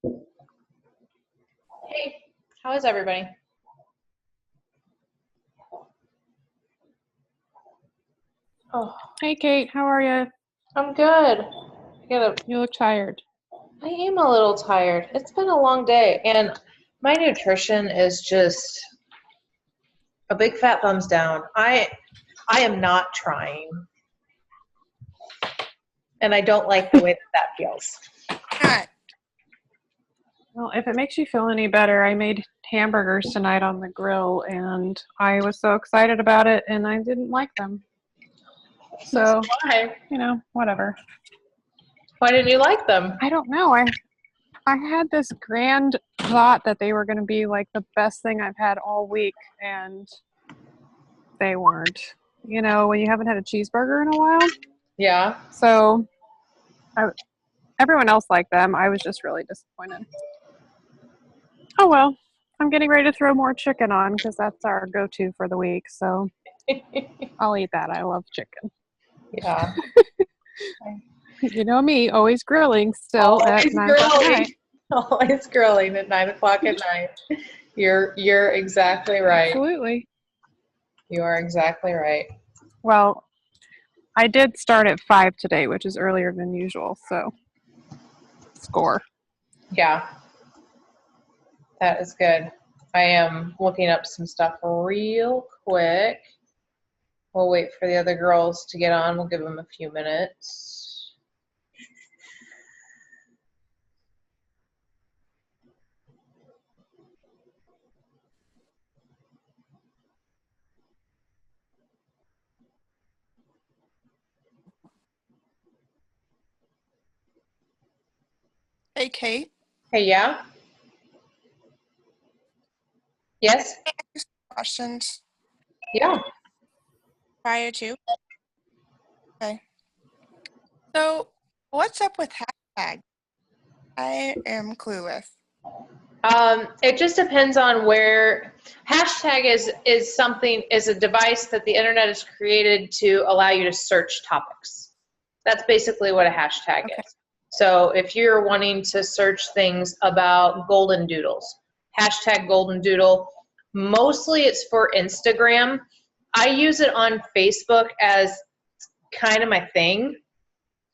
Hey, how is everybody? Oh, Hey Kate, how are you? I'm good. You look tired. I am a little tired. It's been a long day, and my nutrition is just a big fat thumbs down. I am not trying, and I don't like the way that feels. Well, if it makes you feel any better, I made hamburgers tonight on the grill and I was so excited about it and I didn't like them. So, Why? Whatever. Why didn't you like them? I don't know. I had this grand thought that they were going to be like the best thing I've had all week and they weren't. When you haven't had a cheeseburger in a while. Yeah. So, everyone else liked them. I was just really disappointed. Oh well, I'm getting ready to throw more chicken on because that's our go-to for the week. So I'll eat that. I love chicken. Yeah. You know me, always grilling still at 9 o'clock at night. Always grilling at 9 o'clock at night. You're exactly right. Absolutely. You are exactly right. Well, I did start at 5 today, which is earlier than usual. So score. Yeah. That is good. I am looking up some stuff real quick. We'll wait for the other girls to get on. We'll give them a few minutes. Hey, Kate. Hey, yeah? Yes? Questions Yeah. prior to? Okay. So, what's up with hashtag? I am clueless. It just depends on where. Hashtag is a device that the internet has created to allow you to search topics. That's basically what a hashtag is. So if you're wanting to search things about golden doodles, hashtag golden doodle. Mostly it's for Instagram. I use it on Facebook as kind of my thing.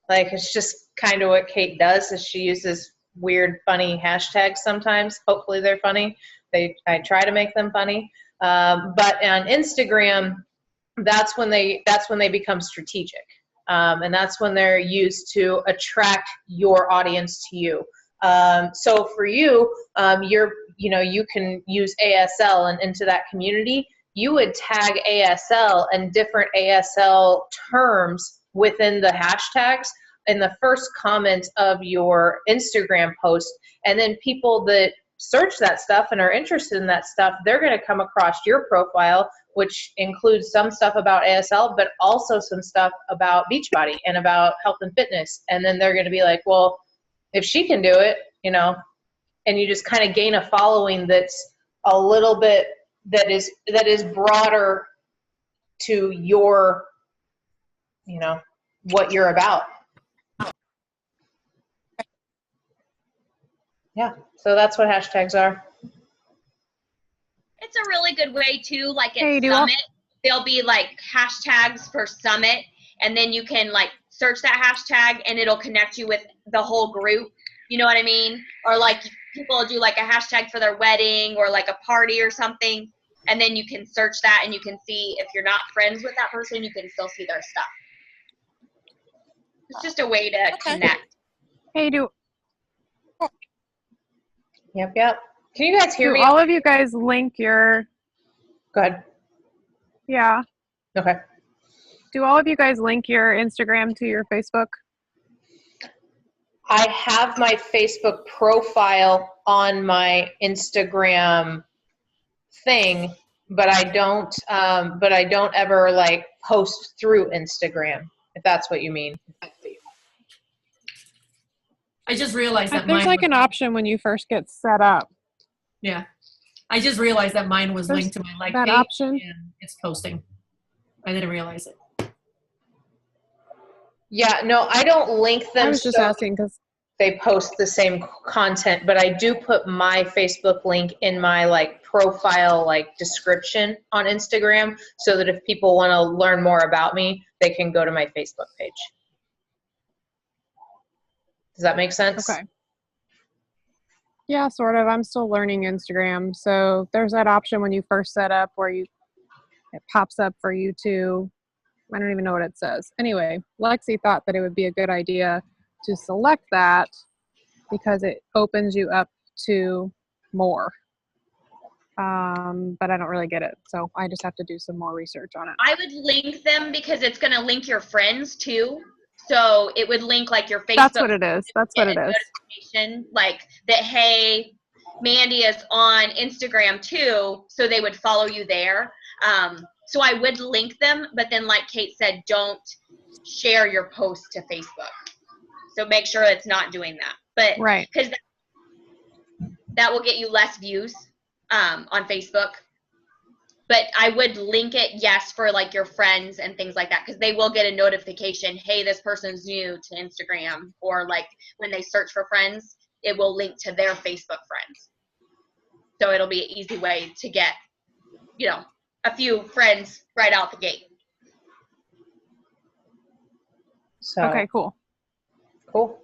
Like, it's just kind of what Kate does, is she uses weird, funny hashtags sometimes. Hopefully they're funny. I try to make them funny. But on Instagram, that's when they become strategic. And that's when they're used to attract your audience to you. So for you, you can use ASL and into that community. You would tag ASL and different ASL terms within the hashtags in the first comment of your Instagram post. And then people that search that stuff and are interested in that stuff, they're going to come across your profile, which includes some stuff about ASL, but also some stuff about Beachbody and about health and fitness. And then they're going to be like, well, if she can do it, and you just kind of gain a following that's a little bit, that is broader to your, what you're about. Yeah, so that's what hashtags are. It's a really good way too, like at Hey, Summit, there'll be like hashtags for Summit, and then you can like search that hashtag and it'll connect you with the whole group. You know what I mean? Or like people do like a hashtag for their wedding or like a party or something, and then you can search that and you can see if you're not friends with that person, you can still see their stuff. It's just a way to connect. Hey, Yep. Can you guys hear me? all of you guys link your... Go ahead. Yeah. Okay. Do all of you guys link your Instagram to your Facebook? I have my Facebook profile on my Instagram thing, but I don't ever like post through Instagram, if that's what you mean. I just realized that There's like an option when you first get set up. Yeah. I just realized that mine was linked to my like that page option. And it's posting. I didn't realize it. Yeah, no, I don't link them. I was just asking because they post the same content, but I do put my Facebook link in my like profile, like description on Instagram, so that if people want to learn more about me, they can go to my Facebook page. Does that make sense? Okay. Yeah, sort of. I'm still learning Instagram. So there's that option when you first set up where it pops up for you to, I don't even know what it says. Anyway, Lexi thought that it would be a good idea to select that because it opens you up to more. But I don't really get it. So I just have to do some more research on it. I would link them because it's going to link your friends too. So it would link like your Facebook. That's what it is. That's what it is. Notification, like that, hey, Mandy is on Instagram too. So they would follow you there. So I would link them, but then like Kate said, don't share your post to Facebook. So make sure it's not doing that. But right. Because that will get you less views on Facebook. But I would link it, yes, for like your friends and things like that, because they will get a notification, hey, this person's new to Instagram, or like when they search for friends, it will link to their Facebook friends. So it'll be an easy way to get, you know, a few friends right out the gate. So, okay, cool. Cool.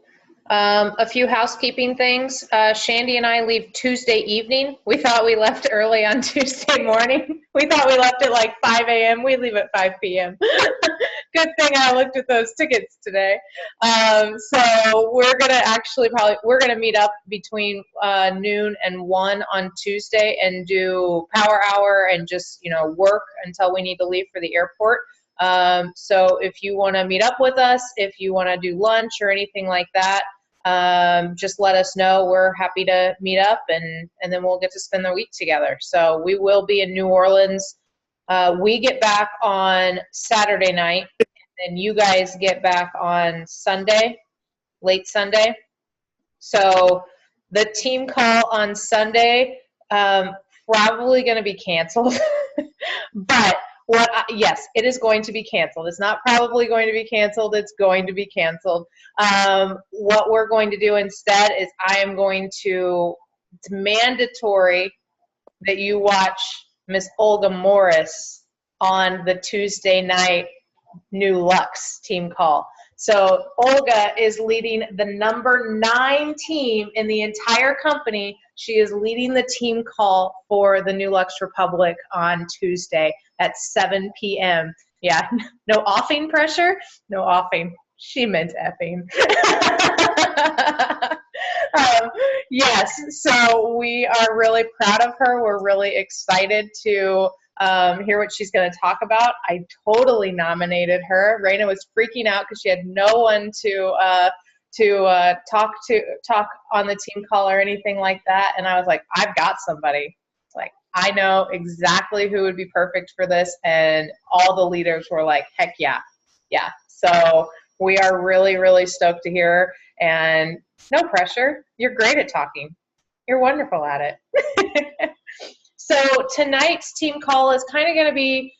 A few housekeeping things. Shandy and I leave Tuesday evening. We thought we left early on Tuesday morning. We thought we left at like 5 a.m. We leave at 5 p.m. Good thing I looked at those tickets today. So we're going to actually we're going to meet up between noon and 1 on Tuesday and do power hour and just, you know, work until we need to leave for the airport. So if you want to meet up with us, if you want to do lunch or anything like that, just let us know. We're happy to meet up, and then we'll get to spend the week together. So we will be in New Orleans. We get back on Saturday night, and you guys get back on Sunday, late Sunday. So the team call on Sunday, probably going to be canceled, but yes, it is going to be canceled. It's not probably going to be canceled. It's going to be canceled. What we're going to do instead is it's mandatory that you watch Miss Olga Morris on the Tuesday night New Lux team call. So Olga is leading the number 9 team in the entire company. She is leading the team call for the New Lux Republic on Tuesday at 7 p.m. Yeah, no offing pressure, no offing. She meant effing. Yes, so we are really proud of her. We're really excited to hear what she's going to talk about. I totally nominated her. Raina was freaking out because she had no one to talk on the team call or anything like that. And I was like, I've got somebody. Like, I know exactly who would be perfect for this. And all the leaders were like, heck yeah. Yeah. So we are really, really stoked to hear her. And no pressure. You're great at talking. You're wonderful at it. So tonight's team call is kind of going to be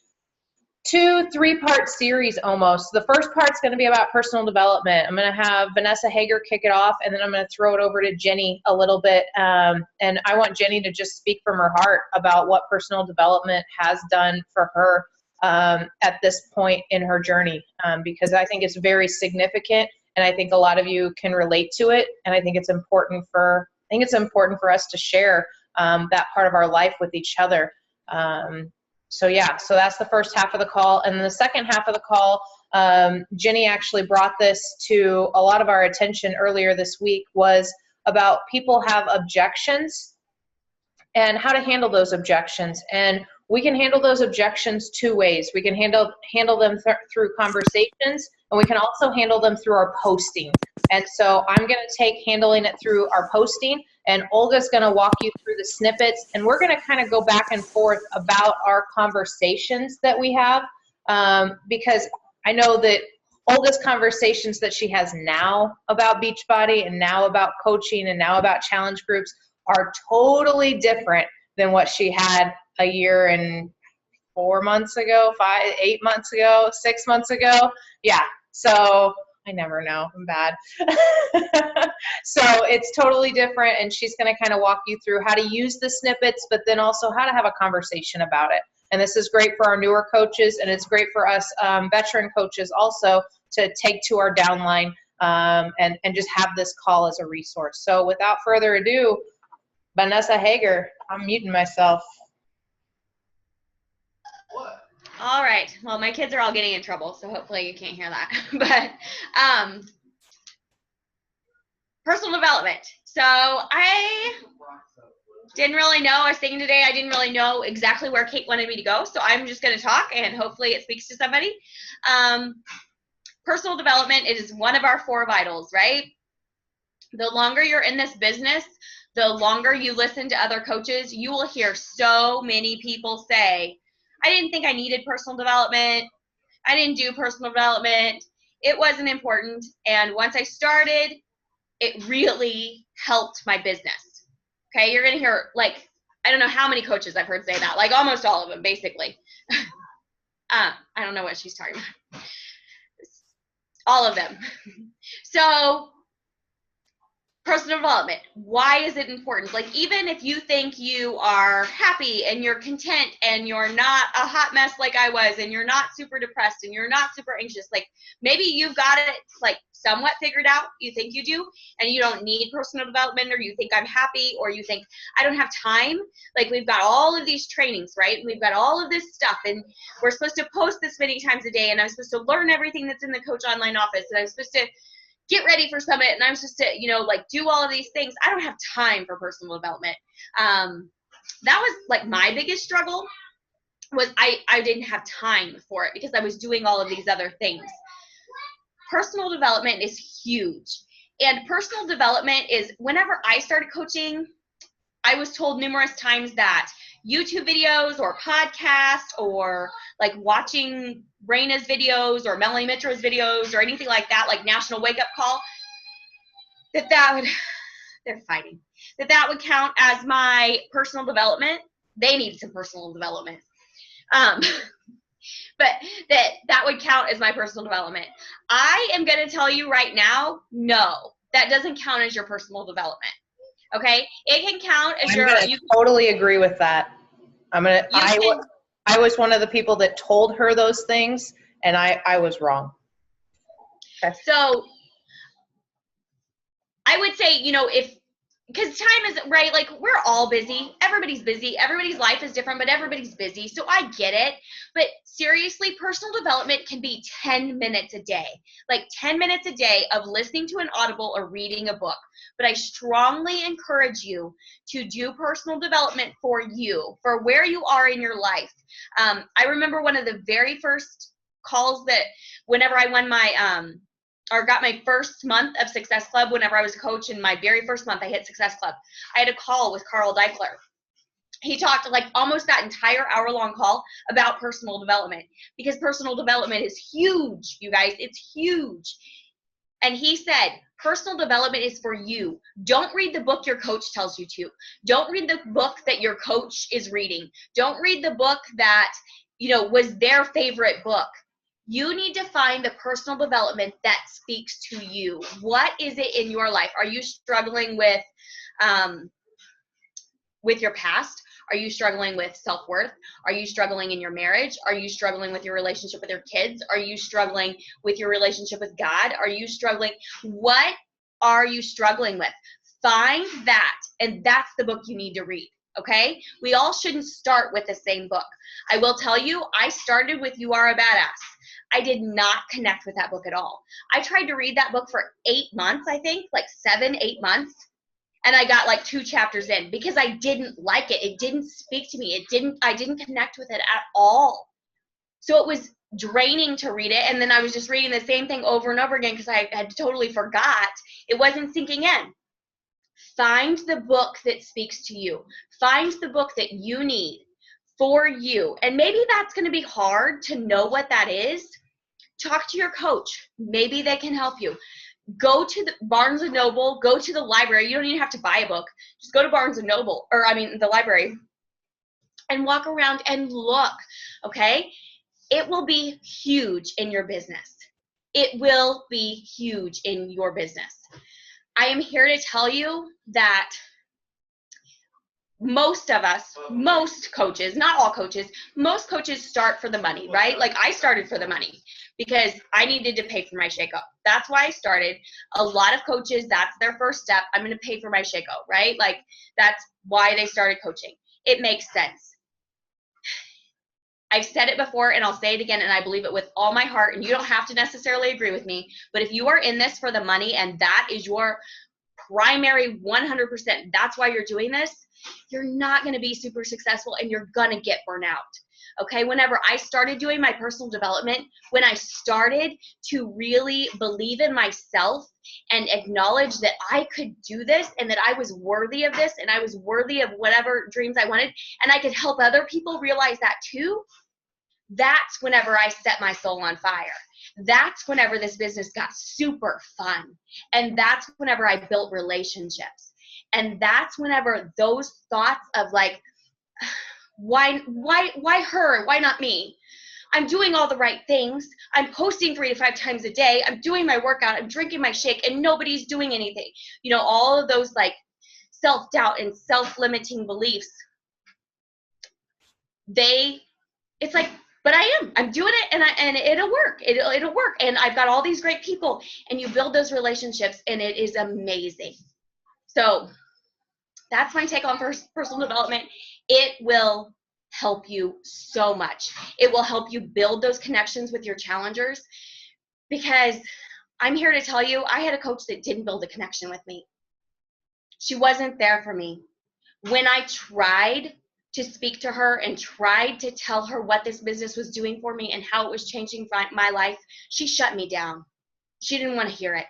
2-3-part series almost. The first part's going to be about personal development. I'm going to have Vanessa Hager kick it off, and then I'm going to throw it over to Jenny a little bit. And I want Jenny to just speak from her heart about what personal development has done for her at this point in her journey, because I think it's very significant, and I think a lot of you can relate to it. And I think it's important for us to share that part of our life with each other. So yeah, so that's the first half of the call. And then the second half of the call, Jenny actually brought this to a lot of our attention earlier this week, was about people have objections and how to handle those objections. And we can handle those objections 2 ways. We can handle them through conversations, and we can also handle them through our posting. And so I'm going to take handling it through our posting, and Olga's going to walk you through the snippets, and we're going to kind of go back and forth about our conversations that we have, because I know that Olga's conversations that she has now about Beachbody and now about coaching and now about challenge groups are totally different than what she had a year and 4 months ago, 8 months ago, 6 months ago. Yeah. So I never know. I'm bad. So it's totally different, and she's going to kind of walk you through how to use the snippets, but then also how to have a conversation about it. And this is great for our newer coaches, and it's great for us veteran coaches also to take to our downline and just have this call as a resource. So without further ado, Vanessa Hager, I'm muting myself. All right. Well, my kids are all getting in trouble, so hopefully you can't hear that. But personal development. So I didn't really know. I was thinking today, I didn't really know exactly where Kate wanted me to go. So I'm just going to talk, and hopefully it speaks to somebody. Personal development is one of our 4 vitals, right? The longer you're in this business, the longer you listen to other coaches, you will hear so many people say, I didn't think I needed personal development. I didn't do personal development. It wasn't important. And once I started, it really helped my business. Okay, you're going to hear, like, I don't know how many coaches I've heard say that, like almost all of them, basically. I don't know what she's talking about. All of them. So personal development, why is it important? Like, even if you think you are happy and you're content and you're not a hot mess like I was, and you're not super depressed and you're not super anxious, like maybe you've got it like somewhat figured out, you think you do, and you don't need personal development, or you think I'm happy, or you think I don't have time. Like, we've got all of these trainings, right? We've got all of this stuff, and we're supposed to post this many times a day, and I'm supposed to learn everything that's in the Coach Online office, and I'm supposed to get ready for Summit, and I'm supposed to, you know, like do all of these things. I don't have time for personal development. That was like my biggest struggle, was I didn't have time for it because I was doing all of these other things. Personal development is huge. And personal development is, whenever I started coaching, I was told numerous times that YouTube videos or podcasts or like watching Raina's videos or Melanie Mitro's videos or anything like that, like National Wake Up Call, that would, they're fighting, that would count as my personal development. They need some personal development. But that would count as my personal development. I am going to tell you right now, no, that doesn't count as your personal development. Okay, it can count as You totally agree with that. I was one of the people that told her those things, and I was wrong. Okay. So I would say, you know, because time is, right, like we're all busy. Everybody's busy. Everybody's life is different, but everybody's busy. So I get it. But seriously, personal development can be 10 minutes a day, like 10 minutes a day of listening to an Audible or reading a book. But I strongly encourage you to do personal development for you, for where you are in your life. I remember one of the very first calls that whenever I won my, or got my first month of Success Club, whenever I was a coach, in my very first month I hit Success Club, I had a call with Carl Deichler. He talked like almost that entire hour-long call about personal development, because personal development is huge, you guys. It's huge. And he said, personal development is for you. Don't read the book your coach tells you to. Don't read the book that your coach is reading. Don't read the book that, you know, was their favorite book. You need to find the personal development that speaks to you. What is it in your life? Are you struggling with your past? Are you struggling with self-worth? Are you struggling in your marriage? Are you struggling with your relationship with your kids? Are you struggling with your relationship with God? Are you struggling? What are you struggling with? Find that, and that's the book you need to read, okay? We all shouldn't start with the same book. I will tell you, I started with You Are a Badass. I did not connect with that book at all. I tried to read that book for 8 months, I think, like 7, 8 months. And I got like 2 chapters in because I didn't like it. It didn't speak to me. I didn't connect with it at all. So it was draining to read it. And then I was just reading the same thing over and over again because I had totally forgot. It wasn't sinking in. Find the book that speaks to you. Find the book that you need for you. And maybe that's going to be hard to know what that is. Talk to your coach. Maybe they can help you. Go to the Barnes & Noble, go to the library. You don't even have to buy a book. Just go to Barnes & Noble, the library, and walk around and look, okay? It will be huge in your business. it will be huge in your business. I am here to tell you that most of us, most coaches, not all coaches, most coaches start for the money, right? Like I started for the money because I needed to pay for my shake-up. That's why I started. A lot of coaches, that's their first step. I'm going to pay for my shake-up, right? Like that's why they started coaching. It makes sense. I've said it before and I'll say it again, and I believe it with all my heart, and you don't have to necessarily agree with me, but if you are in this for the money and that is your primary 100%, that's why you're doing this, you're not going to be super successful and you're going to get burnout. Okay, whenever I started doing my personal development, when I started to really believe in myself and acknowledge that I could do this and that I was worthy of this and I was worthy of whatever dreams I wanted, and I could help other people realize that too, that's whenever I set my soul on fire. That's whenever this business got super fun. And that's whenever I built relationships. And that's whenever those thoughts of like, why her? Why not me? I'm doing all the right things. I'm posting 3 to 5 times a day. I'm doing my workout. I'm drinking my shake and nobody's doing anything. You know, all of those like self-doubt and self-limiting beliefs, it's like, but I'm doing it and it'll work. It'll work. And I've got all these great people, and you build those relationships and it is amazing. So that's my take on personal development. It will help you so much. It will help you build those connections with your challengers, because I'm here to tell you, I had a coach that didn't build a connection with me. She wasn't there for me. When I tried to speak to her and tried to tell her what this business was doing for me and how it was changing my life, she shut me down. She didn't want to hear it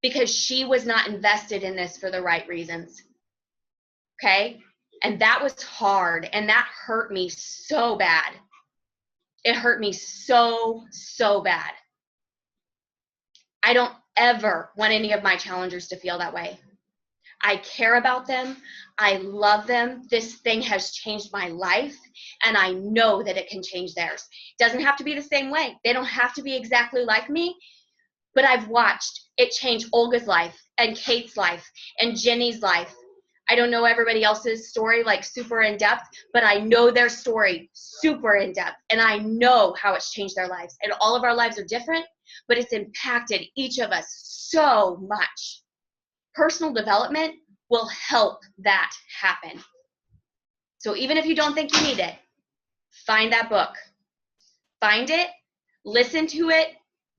because she was not invested in this for the right reasons. Okay? And that was hard, and that hurt me so bad. It hurt me so, so bad. I don't ever want any of my challengers to feel that way. I care about them. I love them. This thing has changed my life, and I know that it can change theirs. It doesn't have to be the same way. They don't have to be exactly like me, but I've watched it change Olga's life and Kate's life and Jenny's life. I don't know everybody else's story like super in depth, but I know their story super in depth, and I know how it's changed their lives. And all of our lives are different, but it's impacted each of us so much. Personal development will help that happen. So even if you don't think you need it, find that book. Find it, listen to it,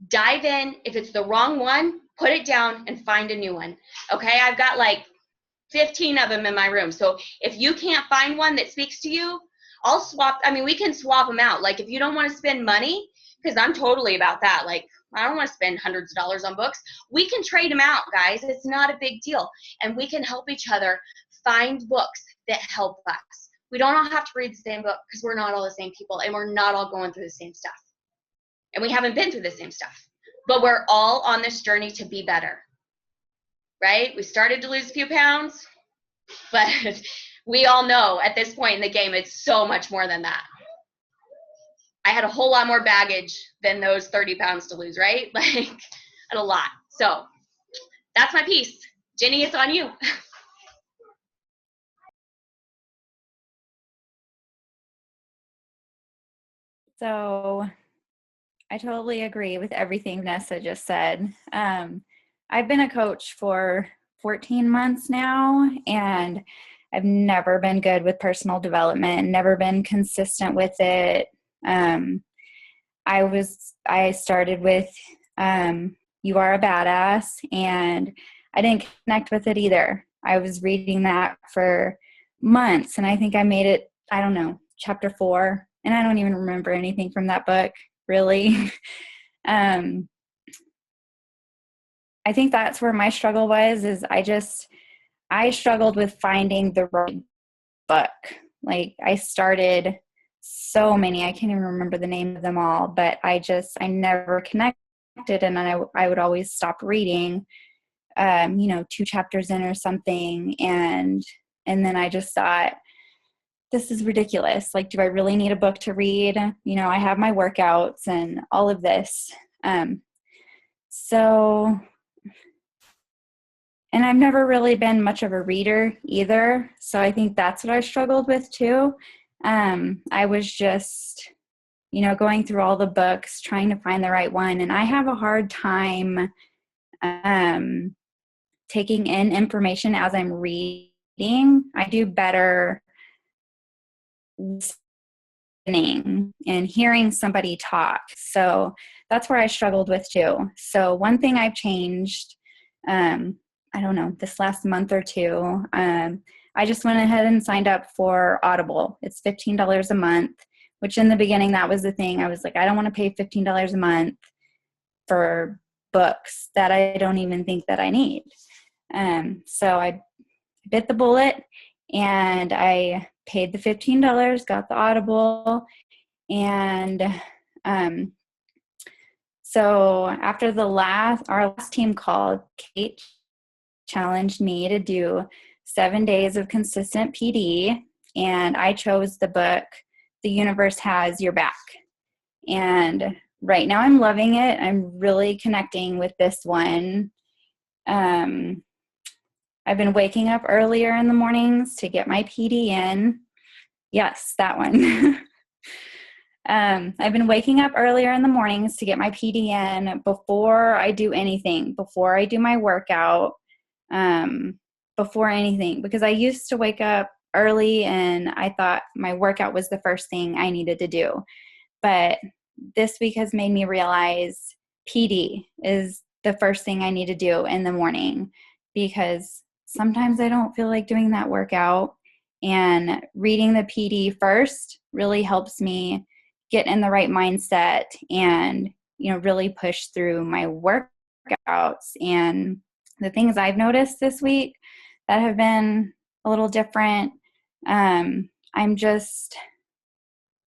dive in. If it's the wrong one, put it down and find a new one. Okay, I've got like 15 of them in my room. So if you can't find one that speaks to you, I'll swap. I mean, we can swap them out. Like if you don't want to spend money, because I'm totally about that. Like I don't want to spend hundreds of dollars on books. We can trade them out, guys. It's not a big deal. And we can help each other find books that help us. We don't all have to read the same book because we're not all the same people and we're not all going through the same stuff. And we haven't been through the same stuff. But we're all on this journey to be better. Right? We started to lose a few pounds, but we all know at this point in the game, it's so much more than that. I had a whole lot more baggage than those 30 pounds to lose, right? Like, a lot. So that's my piece. Jenny, it's on you. So I totally agree with everything Vanessa just said. I've been a coach for 14 months now, and I've never been good with personal development, never been consistent with it. I started with You Are a Badass, and I didn't connect with it either. I was reading that for months, and I think I made it, I don't know, chapter 4, and I don't even remember anything from that book, really. I think that's where my struggle was, is I struggled with finding the right book. Like I started so many, I can't even remember the name of them all, but I never connected, and I would always stop reading, 2 chapters in or something. And then I just thought, this is ridiculous. Like, do I really need a book to read? You know, I have my workouts and all of this. So, and I've never really been much of a reader either. So I think that's what I struggled with too. I was just, you know, going through all the books, trying to find the right one. And I have a hard time taking in information as I'm reading. I do better listening and hearing somebody talk. So that's where I struggled with too. So one thing I've changed, I don't know, this last month or two, I just went ahead and signed up for Audible. It's $15 a month, which in the beginning, that was the thing. I was like, I don't want to pay $15 a month for books that I don't even think that I need. So I bit the bullet and I paid the $15, got the Audible. And so after our last team call, Kate challenged me to do 7 days of consistent PD, and I chose the book, The Universe Has Your Back. And right now I'm loving it. I'm really connecting with this one. I've been waking up earlier in the mornings to get my PD in. Yes, that one. I've been waking up earlier in the mornings to get my PD in before I do anything, before I do my workout, before anything, because I used to wake up early and I thought my workout was the first thing I needed to do. But this week has made me realize PD is the first thing I need to do in the morning, because sometimes I don't feel like doing that workout, and reading the PD first really helps me get in the right mindset and, you know, really push through my workouts. And the things I've noticed this week that have been a little different, I'm just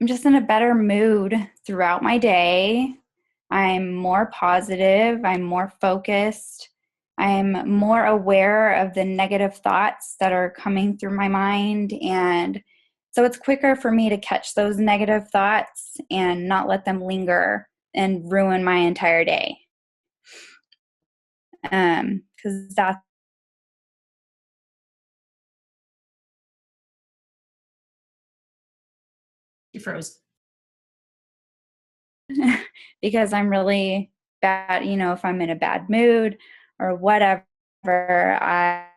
in a better mood throughout my day. I'm more positive. I'm more focused. I'm more aware of the negative thoughts that are coming through my mind. And so it's quicker for me to catch those negative thoughts and not let them linger and ruin my entire day. Because that's You froze. because I'm really bad, you know, if I'm in a bad mood or whatever, I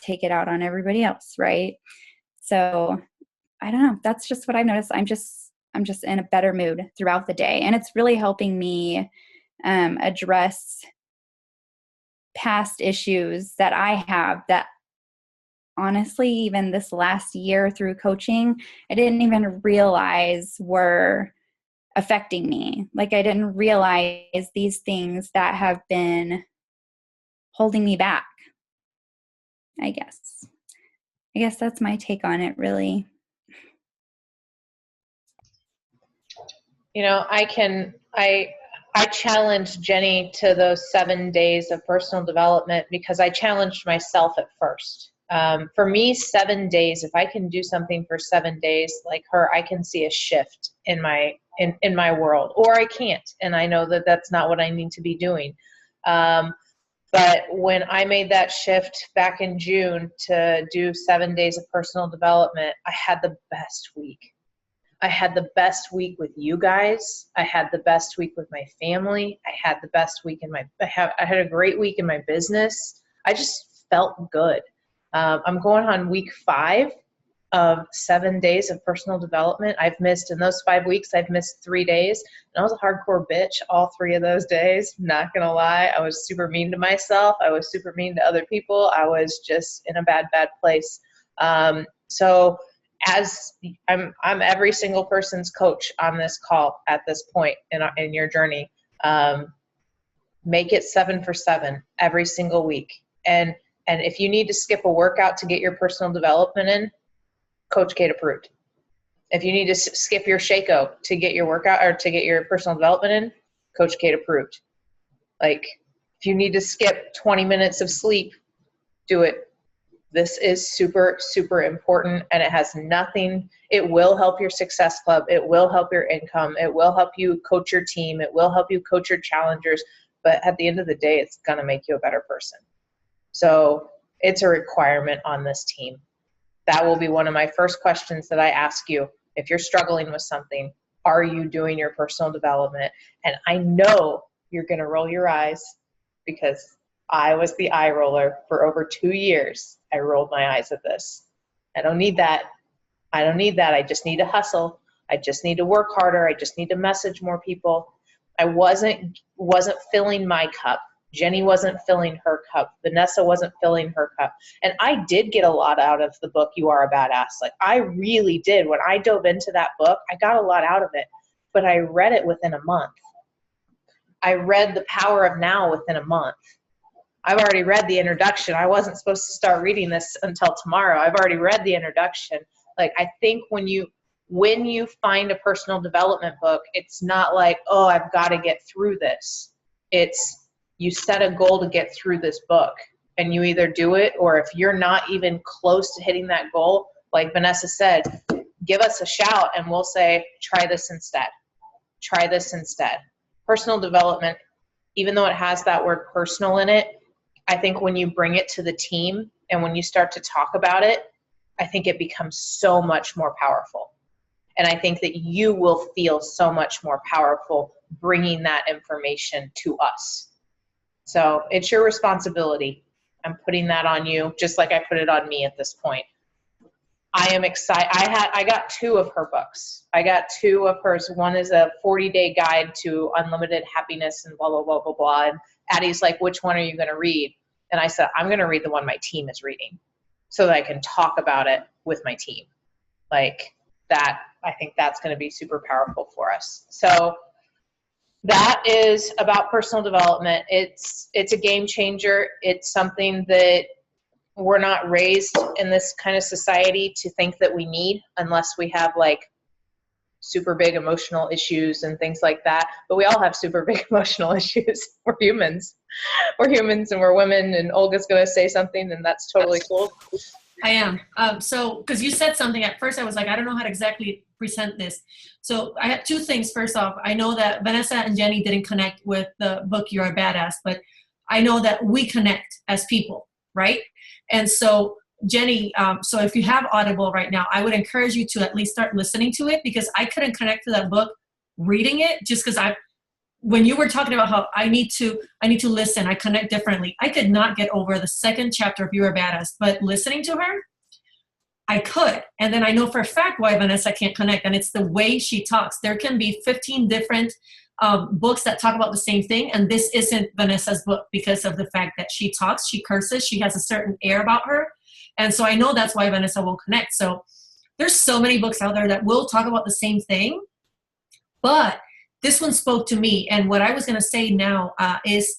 take it out on everybody else, right? So I don't know. That's just what I've noticed. I'm just in a better mood throughout the day, and it's really helping me address past issues that I have that honestly, even this last year through coaching, I didn't even realize were affecting me. Like, I didn't realize these things that have been holding me back. I guess that's my take on it, really. You know, I challenged Jenny to those 7 days of personal development because I challenged myself at first. For me, 7 days, if I can do something for 7 days like her, I can see a shift in my world, or I can't. And I know that that's not what I need to be doing. But when I made that shift back in June to do 7 days of personal development, I had the best week. I had the best week with you guys. I had the best week with my family. I had the best week I had a great week in my business. I just felt good. I'm going on week 5 of 7 days of personal development. In those 5 weeks, I've missed 3 days. And I was a hardcore bitch all 3 of those days. Not going to lie. I was super mean to myself. I was super mean to other people. I was just in a bad place. So as I'm every single person's coach on this call at this point in your journey. Make it 7 for 7 every single week. And if you need to skip a workout to get your personal development in, Coach Kate approved. If you need to skip your Shaco to get your workout or to get your personal development in, Coach Kate approved. Like, if you need to skip 20 minutes of sleep, do it. This is super, super important, and it has nothing, it will help your success club. It will help your income. It will help you coach your team. It will help you coach your challengers. But at the end of the day, it's going to make you a better person. So it's a requirement on this team. That will be one of my first questions that I ask you. If you're struggling with something, are you doing your personal development? And I know you're going to roll your eyes, because I was the eye roller for over 2 years. I rolled my eyes at this. I don't need that. I don't need that. I just need to hustle. I just need to work harder. I just need to message more people. I wasn't filling my cup. Jenny wasn't filling her cup. Vanessa wasn't filling her cup. And I did get a lot out of the book, You Are a Badass. Like, I really did. When I dove into that book, I got a lot out of it. But I read it within a month. I read The Power of Now within a month. I've already read the introduction. I wasn't supposed to start reading this until tomorrow. I've already read the introduction. Like, I think when you find a personal development book, it's not like, oh, I've got to get through this. It's, you set a goal to get through this book, and you either do it, or if you're not even close to hitting that goal, like Vanessa said, give us a shout and we'll say, try this instead. Try this instead. Personal development, even though it has that word personal in it, I think when you bring it to the team and when you start to talk about it, I think it becomes so much more powerful. And I think that you will feel so much more powerful bringing that information to us. So it's your responsibility. I'm putting that on you, just like I put it on me at this point. I am excited. I got 2 of her books. I got 2 of hers. One is a 40-day guide to unlimited happiness and blah, blah, blah, blah, blah. And Addie's like, which one are you going to read? And I said, I'm going to read the one my team is reading so that I can talk about it with my team. Like that, I think that's going to be super powerful for us. So that is about personal development. It's a game changer. It's something that we're not raised in this kind of society to think that we need, unless we have like super big emotional issues and things like that. But we all have super big emotional issues. We're humans. We're humans and we're women, and Olga's going to say something, and that's totally cool. I am. So, because you said something at first, I was like, I don't know how to exactly present this. So I have 2 things. First off, I know that Vanessa and Jenny didn't connect with the book, You're a Badass, but I know that we connect as people, right? And so Jenny, so if you have Audible right now, I would encourage you to at least start listening to it, because I couldn't connect to that book reading it, just because when you were talking about how I need to listen, I connect differently. I could not get over the 2nd chapter of You're a Badass, but listening to her, I could. And then I know for a fact why Vanessa can't connect, and it's the way she talks. There can be 15 different books that talk about the same thing, and this isn't Vanessa's book because of the fact that she talks, she curses, she has a certain air about her. And so I know that's why Vanessa won't connect. So there's so many books out there that will talk about the same thing, but this one spoke to me. And what I was going to say now is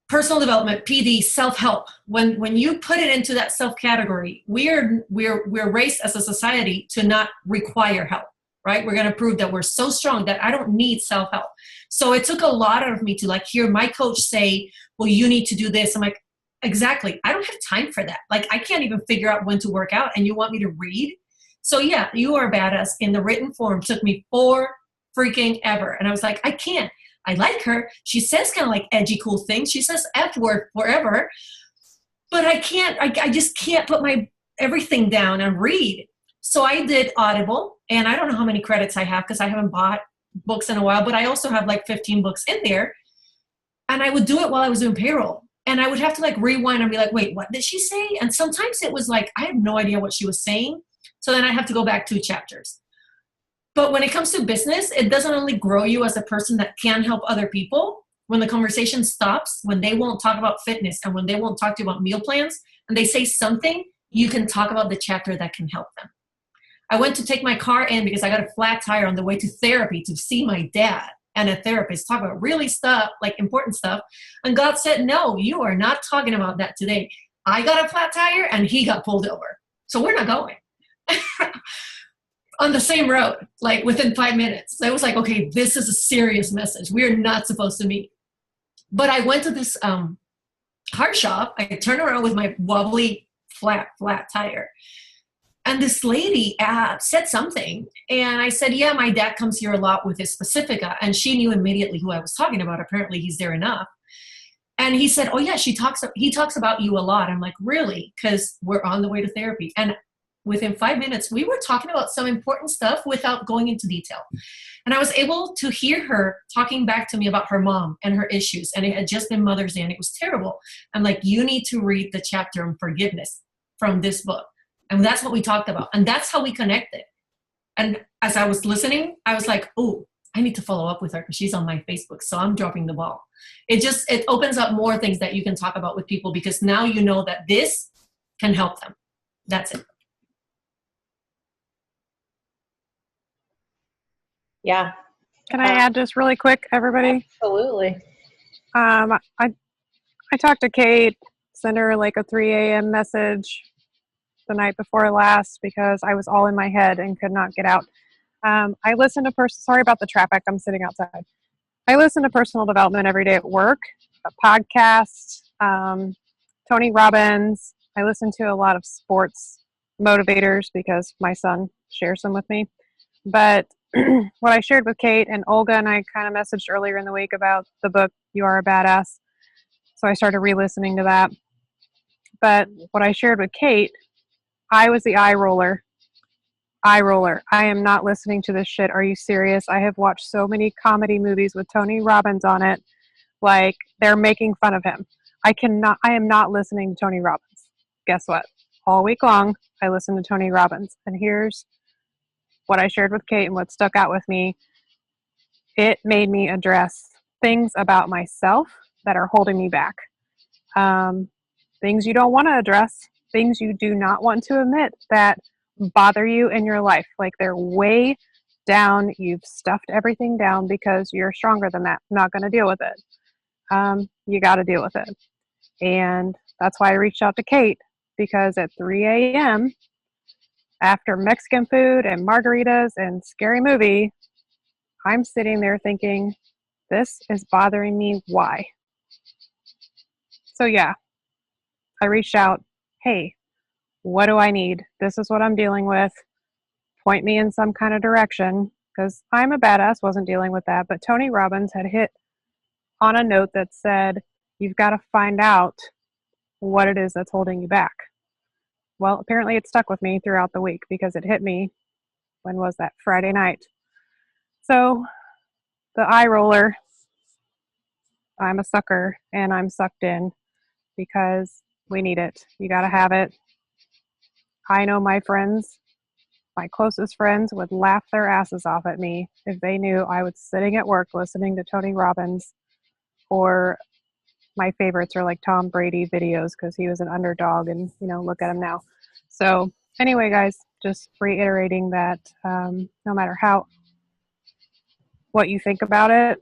personal development, PD, self-help. When you put it into that self category, we're raised as a society to not require help, right? We're going to prove that we're so strong that I don't need self-help. So it took a lot out of me to like hear my coach say, well, you need to do this. I'm like, exactly. I don't have time for that. Like, I can't even figure out when to work out, and you want me to read? So yeah, You Are a Badass in the written form took me 4 freaking ever. And I was like, I can't. I like her. She says kind of like edgy, cool things. She says F word forever, but I can't, I just can't put my everything down and read. So I did Audible, and I don't know how many credits I have because I haven't bought books in a while, but I also have like 15 books in there. And I would do it while I was doing payroll. And I would have to like rewind and be like, wait, what did she say? And sometimes it was like, I have no idea what she was saying. So then I have to go back 2 chapters. But when it comes to business, it doesn't only grow you as a person that can help other people. When the conversation stops, when they won't talk about fitness and when they won't talk to you about meal plans, and they say something, you can talk about the chapter that can help them. I went to take my car in because I got a flat tire on the way to therapy to see my dad and a therapist talk about really stuff, like important stuff. And God said, no, you are not talking about that today. I got a flat tire and he got pulled over. So we're not going. On the same road, like within 5 minutes. So I was like, okay, this is a serious message. We're not supposed to meet. But I went to this hard shop. I turn around with my wobbly flat tire. And this lady said something. And I said, yeah, my dad comes here a lot with his Pacifica. And she knew immediately who I was talking about. Apparently he's there enough. And he said, oh yeah, he talks about you a lot. I'm like, really? Because we're on the way to therapy. And within 5 minutes, we were talking about some important stuff without going into detail. And I was able to hear her talking back to me about her mom and her issues. And it had just been Mother's Day and it was terrible. I'm like, you need to read the chapter on forgiveness from this book. And that's what we talked about. And that's how we connected. And as I was listening, I was like, oh, I need to follow up with her because she's on my Facebook. So I'm dropping the ball. It opens up more things that you can talk about with people because now you know that this can help them. That's it. Yeah. Can I add just really quick, everybody? Absolutely. I talked to Kate, sent her like a 3 a.m. message the night before last because I was all in my head and could not get out. I listen to sorry about the traffic. I'm sitting outside. I listen to personal development every day at work, a podcast, Tony Robbins. I listen to a lot of sports motivators because my son shares them with me. But what I shared with Kate and Olga and I kind of messaged earlier in the week about the book, You Are a Badass. So I started re-listening to that. But what I shared with Kate, I was the eye roller. I am not listening to this shit. Are you serious? I have watched so many comedy movies with Tony Robbins on it. Like, they're making fun of him. I am not listening to Tony Robbins. Guess what? All week long, I listen to Tony Robbins. And here's what I shared with Kate and what stuck out with me. It made me address things about myself that are holding me back. Things you don't want to address, things you do not want to admit that bother you in your life. Like, they're way down. You've stuffed everything down because you're stronger than that. I'm not going to deal with it. You got to deal with it. And that's why I reached out to Kate, because at 3 a.m., after Mexican food and margaritas and scary movie, I'm sitting there thinking, this is bothering me. Why? So yeah, I reached out. Hey, what do I need? This is what I'm dealing with. Point me in some kind of direction, because I'm a badass, wasn't dealing with that. But Tony Robbins had hit on a note that said, you've got to find out what it is that's holding you back. Well, apparently it stuck with me throughout the week because it hit me, when was that? Friday night. So the eye roller, I'm a sucker and I'm sucked in because we need it. You got to have it. I know my friends, my closest friends, would laugh their asses off at me if they knew I was sitting at work listening to Tony Robbins, or my favorites are like Tom Brady videos because he was an underdog and, look at him now. So anyway, guys, just reiterating that no matter what you think about it,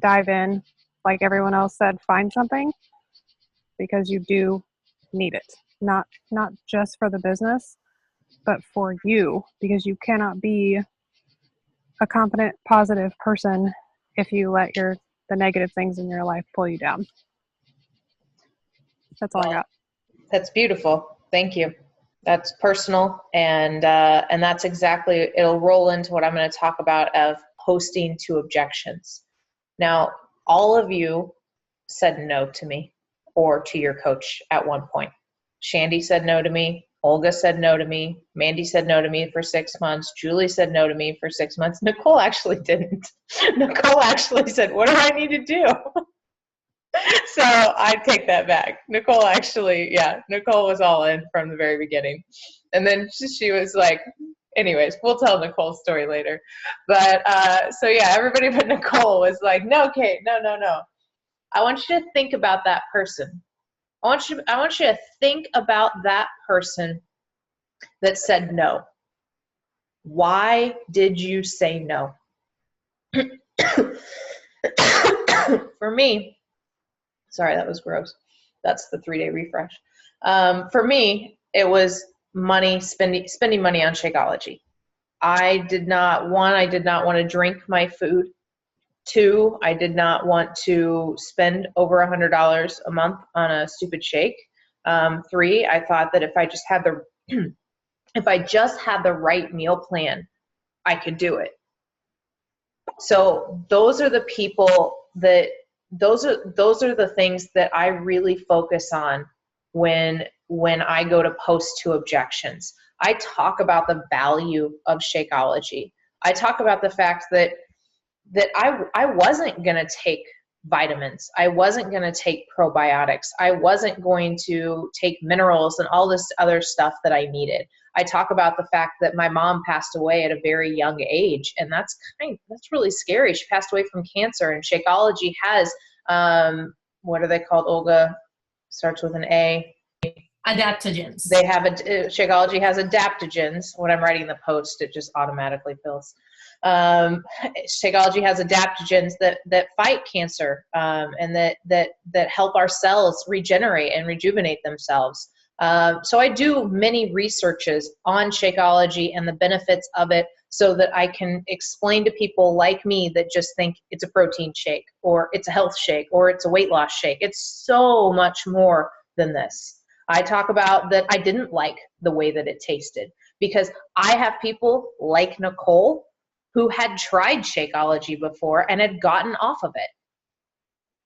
dive in. Like everyone else said, find something, because you do need it. Not just for the business, but for you, because you cannot be a confident, positive person if you let the negative things in your life pull you down. That's all I got. That's beautiful. Thank you. That's personal, and that's exactly, it'll roll into what I'm going to talk about of hosting to objections. Now, all of you said no to me or to your coach at one point. Shandy said no to me. Olga said no to me. Mandy said no to me for 6 months. Julie said no to me for 6 months. Nicole actually didn't. Nicole actually said, what do I need to do? So I take that back. Nicole was all in from the very beginning. And then she was like, anyways, we'll tell Nicole's story later. But so yeah, everybody but Nicole was like, no, Kate, no. I want you to think about that person. I want you to think about that person that said no. Why did you say no? For me, sorry, that was gross. That's the 3-day refresh. For me, it was money, spending money on Shakeology. I did not want to drink my food. 2, I did not want to spend over $100 a month on a stupid shake. 3, I thought that if I just had the right meal plan, I could do it. So those are the people that those are the things that I really focus on when I go to post 2 objections. I talk about the value of Shakeology. I talk about the fact that I wasn't going to take vitamins. I wasn't going to take probiotics. I wasn't going to take minerals and all this other stuff that I needed. I talk about the fact that my mom passed away at a very young age, and that's really scary. She passed away from cancer, and Shakeology has, what are they called, Olga? Starts with an A. Adaptogens. They have Shakeology has adaptogens. When I'm writing the post, it just automatically fills. Shakeology has adaptogens that fight cancer, and that help our cells regenerate and rejuvenate themselves. So I do many researches on Shakeology and the benefits of it so that I can explain to people like me that just think it's a protein shake, or it's a health shake, or it's a weight loss shake. It's so much more than this. I talk about that I didn't like the way that it tasted, because I have people like Nicole who had tried Shakeology before and had gotten off of it.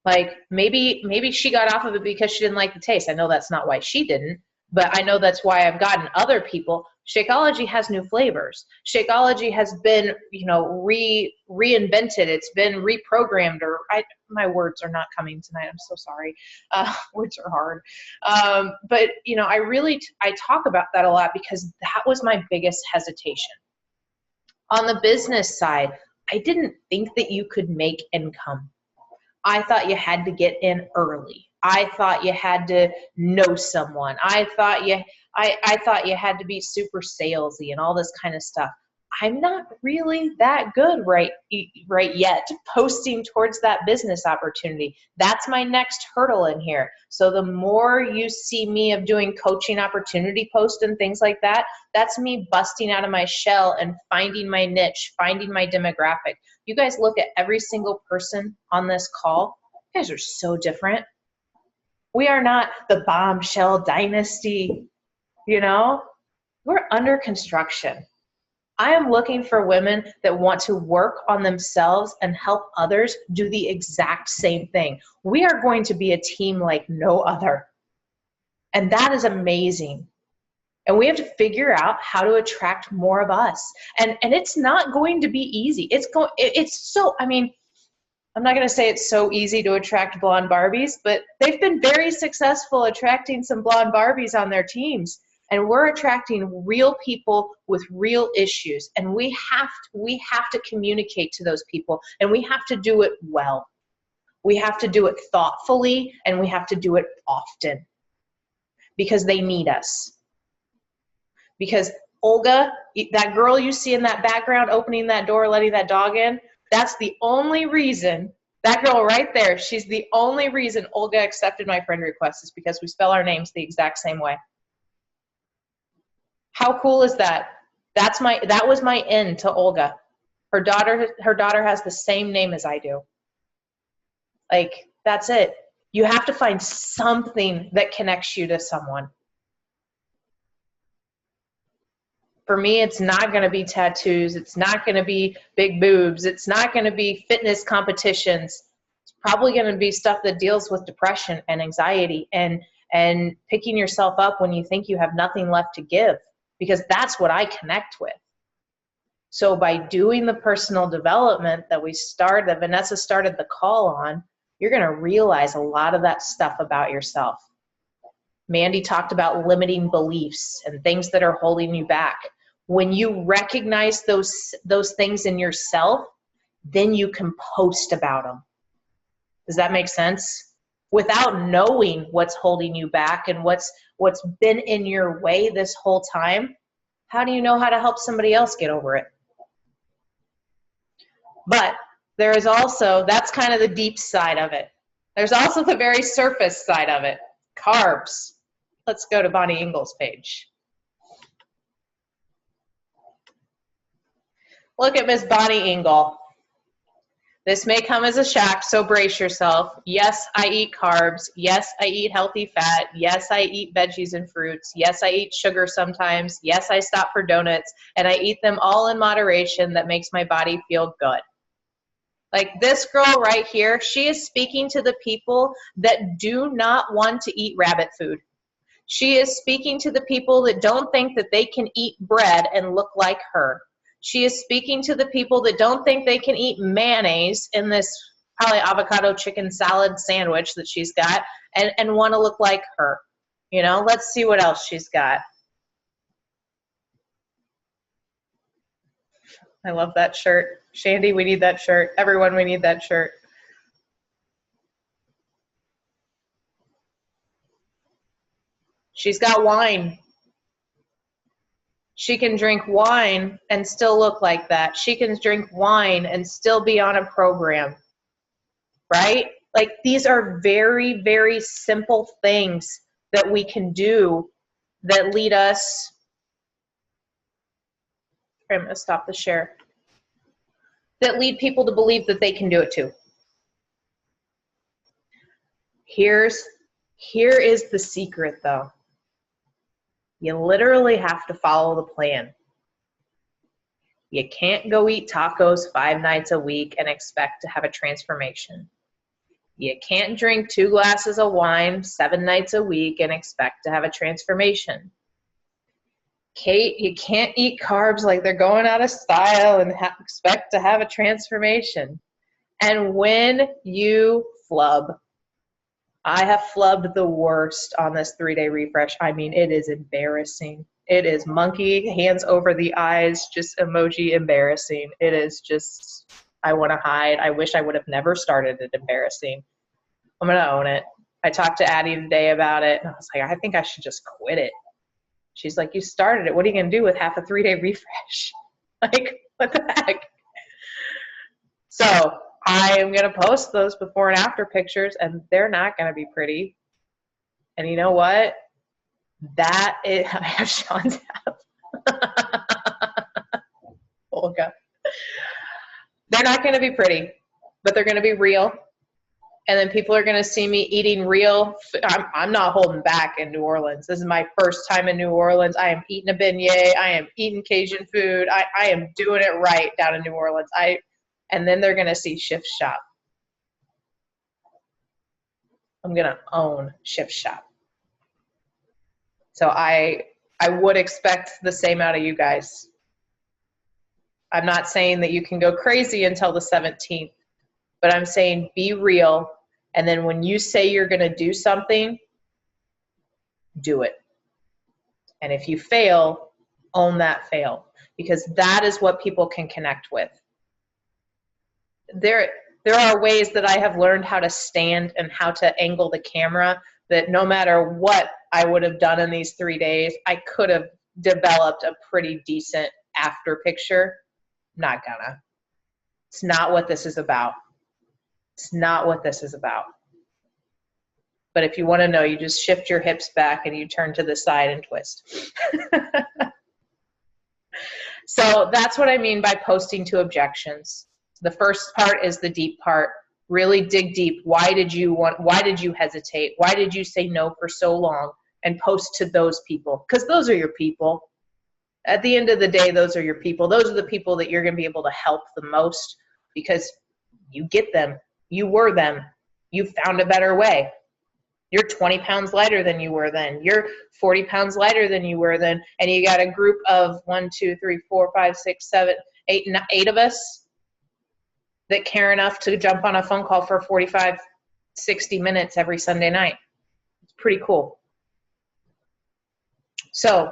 Like maybe she got off of it because she didn't like the taste. I know that's not why she didn't, but I know that's why I've gotten other people. Shakeology has new flavors. Shakeology has been, reinvented. It's been reprogrammed, my words are not coming tonight. I'm so sorry. Words are hard. But I talk about that a lot because that was my biggest hesitation. On the business side, I didn't think that you could make income. I thought you had to get in early. I thought you had to know someone. I thought you had to be super salesy and all this kind of stuff. I'm not really that good right yet posting towards that business opportunity. That's my next hurdle in here. So the more you see me of doing coaching opportunity posts and things like that, that's me busting out of my shell and finding my niche, finding my demographic. You guys look at every single person on this call. You guys are so different. We are not the bombshell dynasty, we're under construction. I am looking for women that want to work on themselves and help others do the exact same thing. We are going to be a team like no other. And that is amazing. And we have to figure out how to attract more of us. And it's not going to be easy. I'm not going to say it's so easy to attract blonde Barbies, but they've been very successful attracting some blonde Barbies on their teams. And we're attracting real people with real issues. And we have to communicate to those people, and we have to do it well. We have to do it thoughtfully, and we have to do it often because they need us. Because Olga, that girl you see in that background opening that door, letting that dog in, that's the only reason, that girl right there, she's the only reason Olga accepted my friend request, is because we spell our names the exact same way. How cool is that? That was my in to Olga. Her daughter has the same name as I do. Like, that's it. You have to find something that connects you to someone. For me, it's not going to be tattoos. It's not going to be big boobs. It's not going to be fitness competitions. It's probably going to be stuff that deals with depression and anxiety and picking yourself up when you think you have nothing left to give, because that's what I connect with. So by doing the personal development that Vanessa started the call on, you're going to realize a lot of that stuff about yourself. Mandy talked about limiting beliefs and things that are holding you back. When you recognize those things in yourself, then you can post about them. Does that make sense? Without knowing what's holding you back and what's been in your way this whole time, how do you know how to help somebody else get over it? But there is also, that's kind of the deep side of it. There's also the very surface side of it. Carbs. Let's go to Bonnie Ingles' page. Look at Miss Bonnie Ingle. This may come as a shock, so brace yourself. Yes, I eat carbs. Yes, I eat healthy fat. Yes, I eat veggies and fruits. Yes, I eat sugar sometimes. Yes, I stop for donuts. And I eat them all in moderation that makes my body feel good. Like this girl right here, she is speaking to the people that do not want to eat rabbit food. She is speaking to the people that don't think that they can eat bread and look like her. She is speaking to the people that don't think they can eat mayonnaise in this probably avocado chicken salad sandwich that she's got and want to look like her. You know, let's see what else she's got. I love that shirt. Shandy, we need that shirt. Everyone, we need that shirt. She's got wine. She can drink wine and still look like that. She can drink wine and still be on a program, right? Like these are very, very simple things that we can do that lead us. I'm going to stop the share. That lead people to believe that they can do it too. Here is the secret though. You literally have to follow the plan. You can't go eat tacos 5 nights a week and expect to have a transformation. You can't drink 2 glasses of wine 7 nights a week and expect to have a transformation. Kate, you can't eat carbs like they're going out of style and expect to have a transformation. And when you flub, I have flubbed the worst on this 3-day refresh. I mean, it is embarrassing. It is monkey, hands over the eyes, just emoji embarrassing. It is just, I want to hide. I wish I would have never started it embarrassing. I'm going to own it. I talked to Addie today about it, and I was like, I think I should just quit it. She's like, you started it. What are you going to do with half a 3-day refresh? Like, what the heck? So I am going to post those before and after pictures, and they're not going to be pretty. And you know what? That is, I have Sean's app. Olga. They're not going to be pretty, but they're going to be real. And then people are going to see me eating real. I'm not holding back in New Orleans. This is my first time in New Orleans. I am eating a beignet. I am eating Cajun food. I am doing it right down in New Orleans. And then they're going to see Shift Shop. I'm going to own Shift Shop. So I would expect the same out of you guys. I'm not saying that you can go crazy until the 17th, but I'm saying be real. And then when you say you're going to do something, do it. And if you fail, own that fail, because that is what people can connect with. There are ways that I have learned how to stand and how to angle the camera that no matter what I would have done in these 3 days, I could have developed a pretty decent after picture. Not gonna. It's not what this is about. It's not what this is about. But if you want to know, you just shift your hips back and you turn to the side and twist. So that's what I mean by posting to objections. The first part is the deep part. Really dig deep. Why did you hesitate? Why did you say no for so long? And post to those people, because those are your people. At the end of the day, those are your people. Those are the people that you're going to be able to help the most, because you get them. You were them. You found a better way. You're 20 pounds lighter than you were then. You're 40 pounds lighter than you were then. And you got a group of 1, 2, 3, 4, 5, 6, 7, 8 of us that care enough to jump on a phone call for 45, 60 minutes every Sunday night. It's pretty cool. So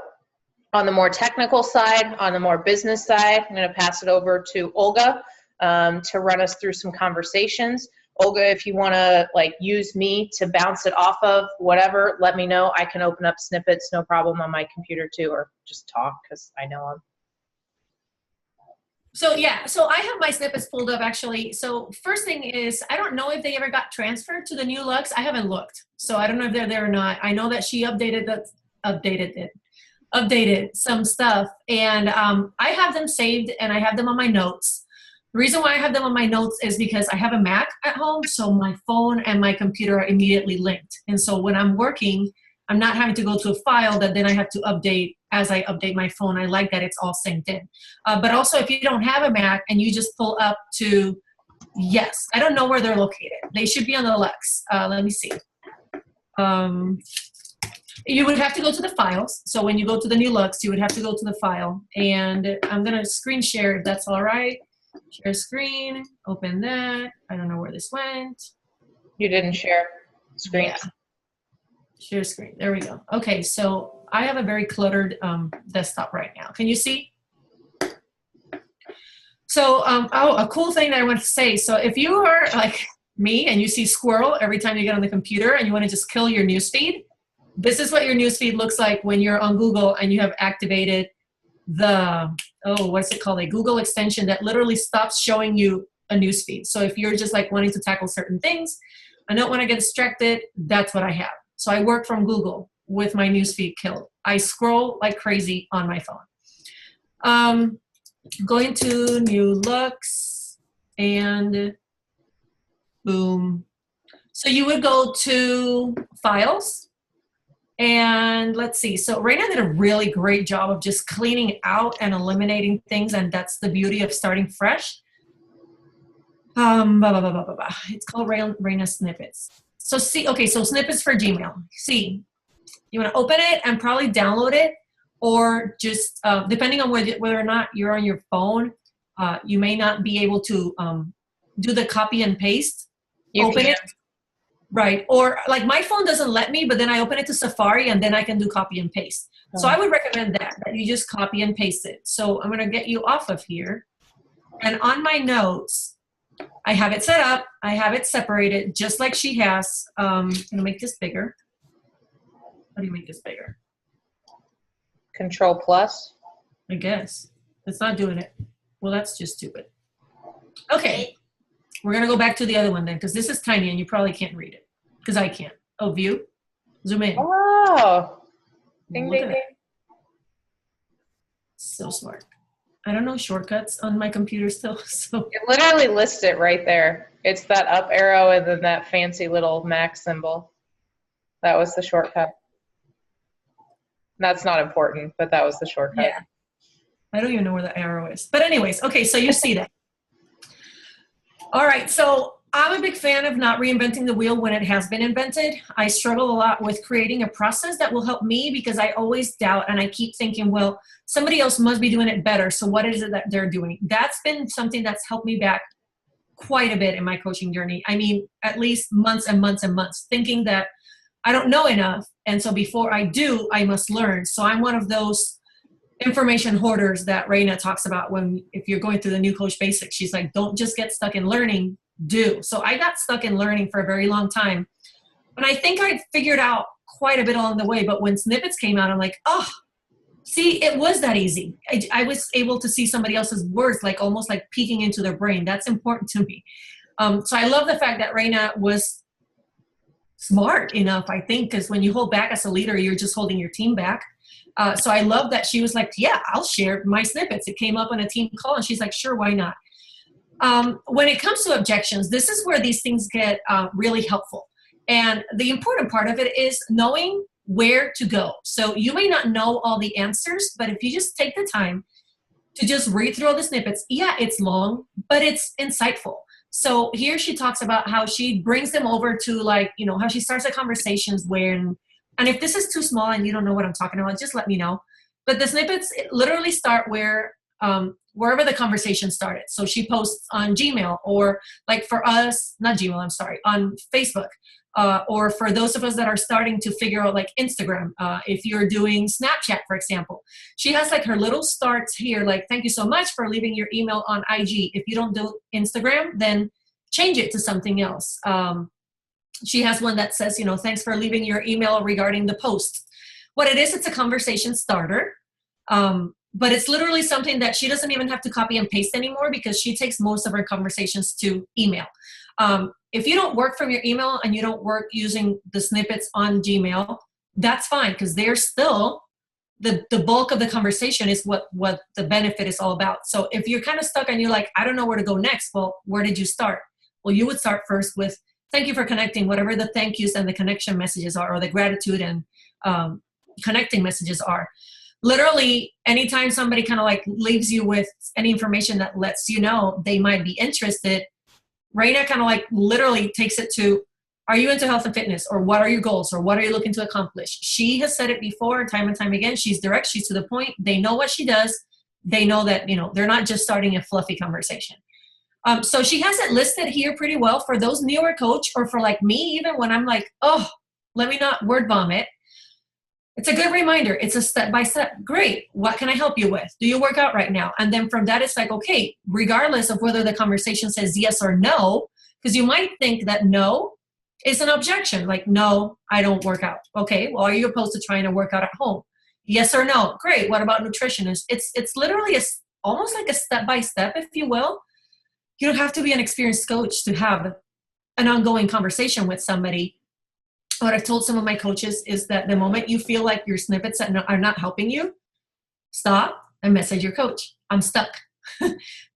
on the more technical side, on the more business side, I'm going to pass it over to Olga to run us through some conversations. Olga, if you want to use me to bounce it off of, whatever, let me know. I can open up snippets, no problem, on my computer too, or just talk because I know them. So yeah, so I have my snippets pulled up actually. So first thing is, I don't know if they ever got transferred to the new Lux. I haven't looked, so I don't know if they're there or not. I know that she updated some stuff, and I have them saved and I have them on my notes. The reason why I have them on my notes is because I have a Mac at home, so my phone and my computer are immediately linked. And so when I'm working, I'm not having to go to a file that then I have to update as I update my phone. I like that it's all synced in. But also, if you don't have a Mac and you just pull up to, yes, I don't know where they're located. They should be on the Lux. Let me see. You would have to go to the files. So when you go to the new Lux, you would have to go to the file. And I'm going to screen share if that's all right. Share screen, open that. I don't know where this went. You didn't share screen. Yeah. Share screen. There we go. Okay, so I have a very cluttered desktop right now. Can you see? So, a cool thing that I want to say. So if you are like me and you see squirrel every time you get on the computer and you want to just kill your newsfeed, this is what your newsfeed looks like when you're on Google and you have activated the, what's it called? A Google extension that literally stops showing you a newsfeed. So if you're just like wanting to tackle certain things, I don't want to get distracted, that's what I have. So I work from Google with my newsfeed killed. I scroll like crazy on my phone. Going to new Lux and boom. So you would go to files and let's see. So Raina did a really great job of just cleaning out and eliminating things, and that's the beauty of starting fresh. It's called Raina Snippets. So see, okay, so snippets for Gmail. See, you want to open it and probably download it, or just depending on whether or not you're on your phone, you may not be able to do the copy and paste. Open it, right? Or like my phone doesn't let me, but then I open it to Safari and then I can do copy and paste. So I would recommend that you just copy and paste it. So I'm going to get you off of here, and on my notes, I have it set up. I have it separated just like she has. I'm going to make this bigger. How do you make this bigger? Control plus. I guess. It's not doing it. Well, that's just stupid. Okay. We're going to go back to the other one then, because this is tiny and you probably can't read it. Because I can't. Oh, view. Zoom in. Oh. Ding, Look ding, at ding. that. So smart. I don't know shortcuts on my computer still. So It literally lists it right there. It's that up arrow and then that fancy little Mac symbol. That was the shortcut. That's not important, but that was the shortcut. yeah. I don't even know where the arrow is. But anyways, okay, so you see that. All right, so I'm a big fan of not reinventing the wheel when it has been invented. I struggle a lot with creating a process that will help me because I always doubt and I keep thinking, well, somebody else must be doing it better. So what is it that they're doing? That's been something that's helped me back quite a bit in my coaching journey. I mean, at least months and months and months, thinking that I don't know enough. And so before I do, I must learn. So I'm one of those information hoarders that Raina talks about if you're going through the New Coach Basics. She's like, don't just get stuck in learning, do. So I got stuck in learning for a very long time. And I think I figured out quite a bit along the way. But when snippets came out, I'm like, oh, see, it was that easy. I was able to see somebody else's words, like almost like peeking into their brain. That's important to me. So I love the fact that Raina was smart enough, I think, because when you hold back as a leader, you're just holding your team back. So I love that she was like, yeah, I'll share my snippets. It came up on a team call and she's like, sure, why not? When it comes to objections, this is where these things get really helpful. And the important part of it is knowing where to go. So you may not know all the answers, but if you just take the time to just read through all the snippets, yeah, it's long, but it's insightful. So here she talks about how she brings them over to like, you know, how she starts the conversations when, and if this is too small and you don't know what I'm talking about, just let me know. But the snippets literally start wherever the conversation started. So she posts on Gmail or like for us, not Gmail, I'm sorry, on Facebook. Or for those of us that are starting to figure out like Instagram, if you're doing Snapchat, for example, she has like her little starts here, like, thank you so much for leaving your email on IG. If you don't do Instagram, then change it to something else. She has one that says, you know, thanks for leaving your email regarding the post. What it is, it's a conversation starter. But it's literally something that she doesn't even have to copy and paste anymore because she takes most of her conversations to email. If you don't work from your email and you don't work using the snippets on Gmail, that's fine because they're still the bulk of the conversation is what the benefit is all about. So if you're kind of stuck and you're like, I don't know where to go next, well, where did you start? Well, you would start first with thank you for connecting, whatever the thank yous and the connection messages are, or the gratitude and connecting messages are. Literally, anytime somebody kind of like leaves you with any information that lets you know they might be interested, Raina kind of like literally takes it to, are you into health and fitness? Or what are your goals? Or what are you looking to accomplish? She has said it before, time and time again. She's direct. She's to the point. They know what she does. They know that, you know, they're not just starting a fluffy conversation. So she has it listed here pretty well for those newer coach, or for like me, even when I'm like, oh, let me not word vomit. It's a good reminder. It's a step-by-step. Great. What can I help you with? Do you work out right now? And then from that, it's like, okay, regardless of whether the conversation says yes or no, because you might think that no is an objection. Like, no, I don't work out. Okay, well, are you opposed to trying to work out at home? Yes or no? Great. What about nutrition? It's literally almost like a step-by-step, if you will. You don't have to be an experienced coach to have an ongoing conversation with somebody. What I've told some of my coaches is that the moment you feel like your snippets are not helping you, stop and message your coach. I'm stuck.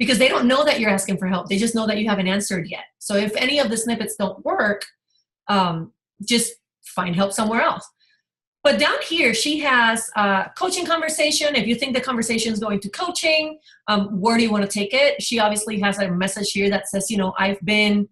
Because they don't know that you're asking for help. They just know that you haven't answered yet. So if any of the snippets don't work, just find help somewhere else. But down here, she has a coaching conversation. If you think the conversation is going to coaching, where do you want to take it? She obviously has a message here that says, you know, I've been,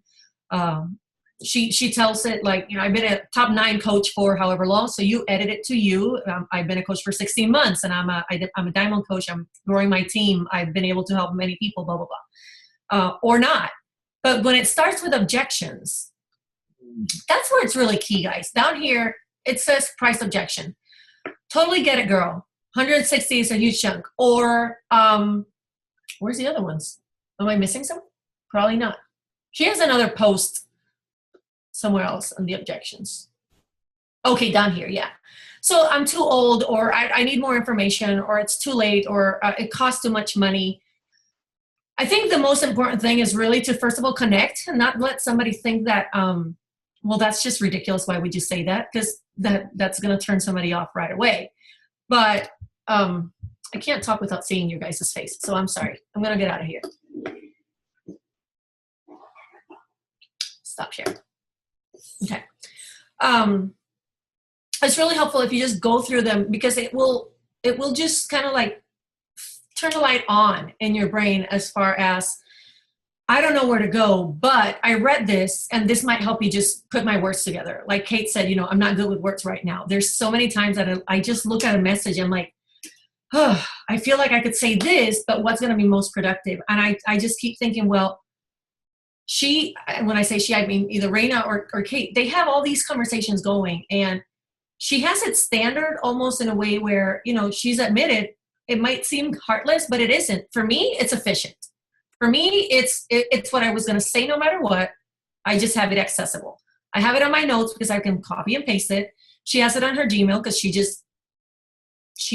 she tells it like, you know, I've been a top 9 coach for however long. So you edit it to you. I've been a coach for 16 months and I'm a diamond coach. I'm growing my team. I've been able to help many people, blah, blah, blah, or not. But when it starts with objections, that's where it's really key, guys. Down here, it says price objection. Totally get it, girl. 160 is a huge chunk. Or where's the other ones? Am I missing some? Probably not. She has another post somewhere else on the objections. Okay, down here, yeah. So I'm too old, or I need more information, or it's too late, or it costs too much money. I think the most important thing is really to, first of all, connect and not let somebody think that, well, that's just ridiculous. Why would you say that? Because that's going to turn somebody off right away. But I can't talk without seeing your guys' face. So I'm sorry. I'm going to get out of here. Stop sharing. Okay. It's really helpful if you just go through them, because it will just kind of like turn a light on in your brain as far as, I don't know where to go, but I read this and this might help you just put my words together. Like Kate said, you know, I'm not good with words right now. There's so many times that I just look at a message and I'm like, oh, I feel like I could say this, but what's going to be most productive? And I just keep thinking, well, when I say she, I mean either Raina or Kate, they have all these conversations going, and she has it standard almost in a way where, you know, she's admitted it might seem heartless, but it isn't. For me, it's efficient. For me, it's what I was going to say no matter what. I just have it accessible. I have it on my notes because I can copy and paste it. She has it on her Gmail because she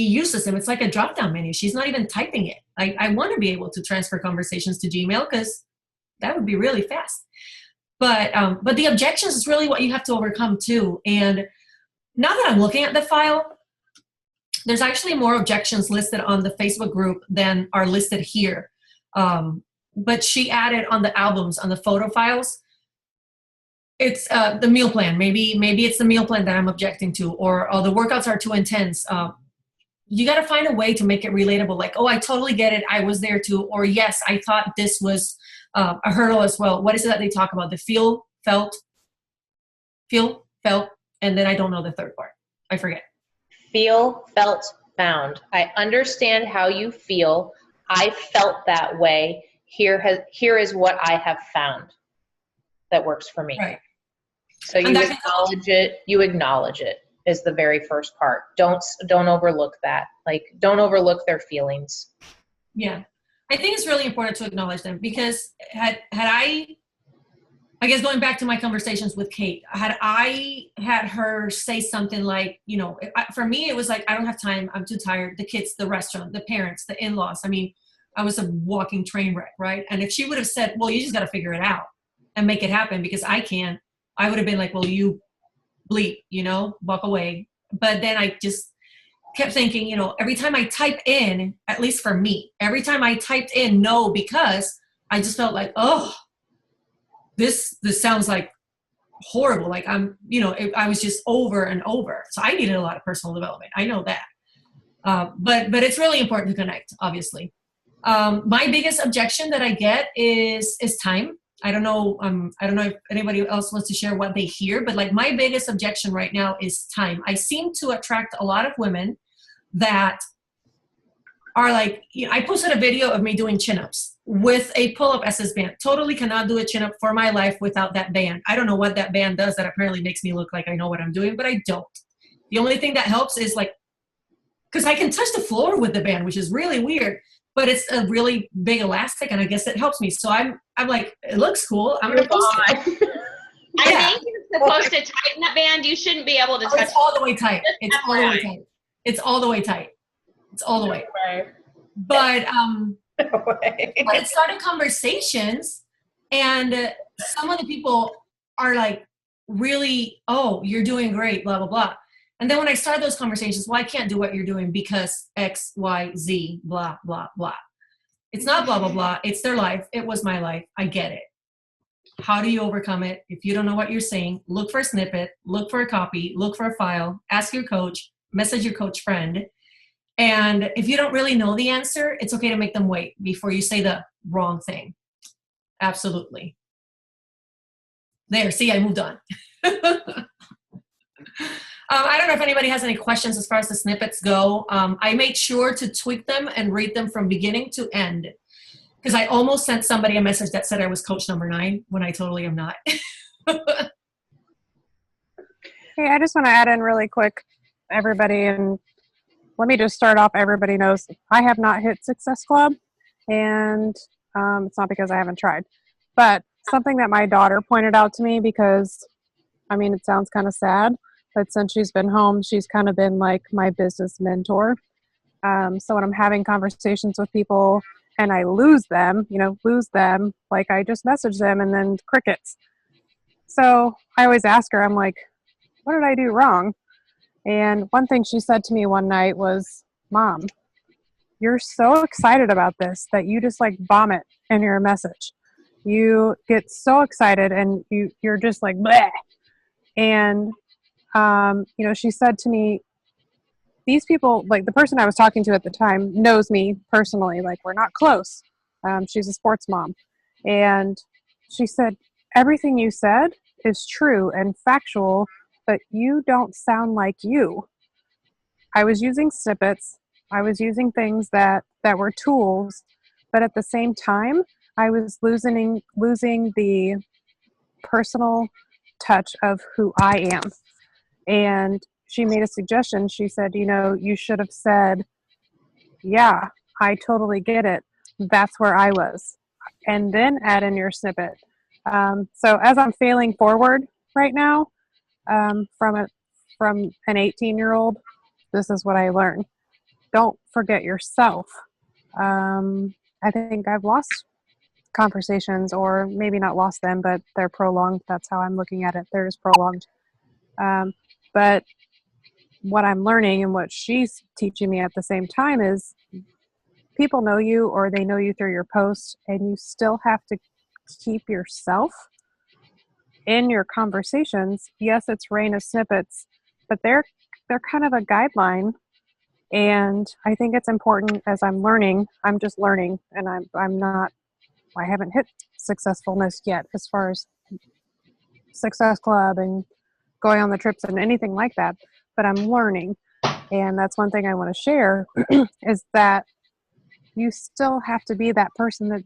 uses them. It's like a drop-down menu. She's not even typing it. I want to be able to transfer conversations to Gmail because that would be really fast. But the objections is really what you have to overcome too. And now that I'm looking at the file, there's actually more objections listed on the Facebook group than are listed here. But she added on the albums, on the photo files, it's the meal plan. Maybe it's the meal plan that I'm objecting to, or the workouts are too intense. You got to find a way to make it relatable. Like, oh, I totally get it. I was there too. Or yes, I thought this was a hurdle as well. What is it that they talk about? The feel, felt, and then I don't know the third part. I forget. Feel, felt, found. I understand how you feel. I felt that way. Here is what I have found that works for me. Right. So you acknowledge it. You acknowledge it is the very first part. Don't overlook that. Like, don't overlook their feelings. Yeah. I think it's really important to acknowledge them, because had I guess going back to my conversations with Kate, had I had her say something like, you know, for me, it was like, I don't have time. I'm too tired. The kids, the restaurant, the parents, the in-laws. I mean, I was a walking train wreck, right? And if she would have said, well, you just got to figure it out and make it happen because I can't, I would have been like, well, you bleep, you know, walk away. But then kept thinking, you know, every time I type in, at least for me, every time I typed in no because, I just felt like, oh, this sounds like horrible. Like I'm, you know, I was just over and over. So I needed a lot of personal development. I know that. But it's really important to connect, obviously. My biggest objection that I get is time. I don't know if anybody else wants to share what they hear, but like my biggest objection right now is time. I seem to attract a lot of women that are like, you know, I posted a video of me doing chin-ups with a pull-up SS band. Totally cannot do a chin-up for my life without that band. I don't know what that band does that apparently makes me look like I know what I'm doing, but I don't. The only thing that helps is like, because I can touch the floor with the band, which is really weird, but it's a really big elastic, and I guess it helps me. So I'm like, it looks cool. I'm gonna post it. I think you're supposed to tighten that band. You shouldn't be able to touch It's all the way tight. Just It's all the way FYI. tight. It's all the way tight. It's all the way. Right. But I started conversations, and some of the people are like, really, oh, you're doing great, blah, blah, blah. And then when I start those conversations, well, I can't do what you're doing because X, Y, Z, blah, blah, blah. It's not blah, blah, blah. It's their life. It was my life. I get it. How do you overcome it? If you don't know what you're saying, look for a snippet, look for a copy, look for a file, ask your coach, message your coach friend. And if you don't really know the answer, it's okay to make them wait before you say the wrong thing. Absolutely. There, see, I moved on. I don't know if anybody has any questions as far as the snippets go. I made sure to tweak them and read them from beginning to end, because I almost sent somebody a message that said I was coach number 9 when I totally am not. Hey, I just want to add in really quick, everybody, and let me just start off. Everybody knows I have not hit Success Club, and it's not because I haven't tried, but something that my daughter pointed out to me, because, I mean, it sounds kind of sad, but since she's been home, she's kind of been like my business mentor. So when I'm having conversations with people and I lose them, like I just message them and then crickets. So I always ask her, I'm like, what did I do wrong? And one thing she said to me one night was, Mom, you're so excited about this that you just like vomit in your message. You get so excited and you're just like, bleh. And, she said to me, these people, like the person I was talking to at the time knows me personally, like we're not close. She's a sports mom. And she said, everything you said is true and factual, but you don't sound like you. I was using snippets. I was using things that were tools, but at the same time, I was losing the personal touch of who I am. And she made a suggestion. She said, you should have said, yeah, I totally get it. That's where I was. And then add in your snippet. So as I'm failing forward right now, from an 18-year-old, this is what I learned. Don't forget yourself. I think I've lost conversations, or maybe not lost them, but they're prolonged. That's how I'm looking at it. They're just prolonged. But what I'm learning and what she's teaching me at the same time is people know you, or they know you through your posts, and you still have to keep yourself in your conversations. Yes, it's rain of snippets, but they're kind of a guideline. And I think it's important, as I'm learning, I'm just learning, and I haven't hit successfulness yet as far as Success Club and going on the trips and anything like that, but I'm learning. And that's one thing I want to share is that you still have to be that person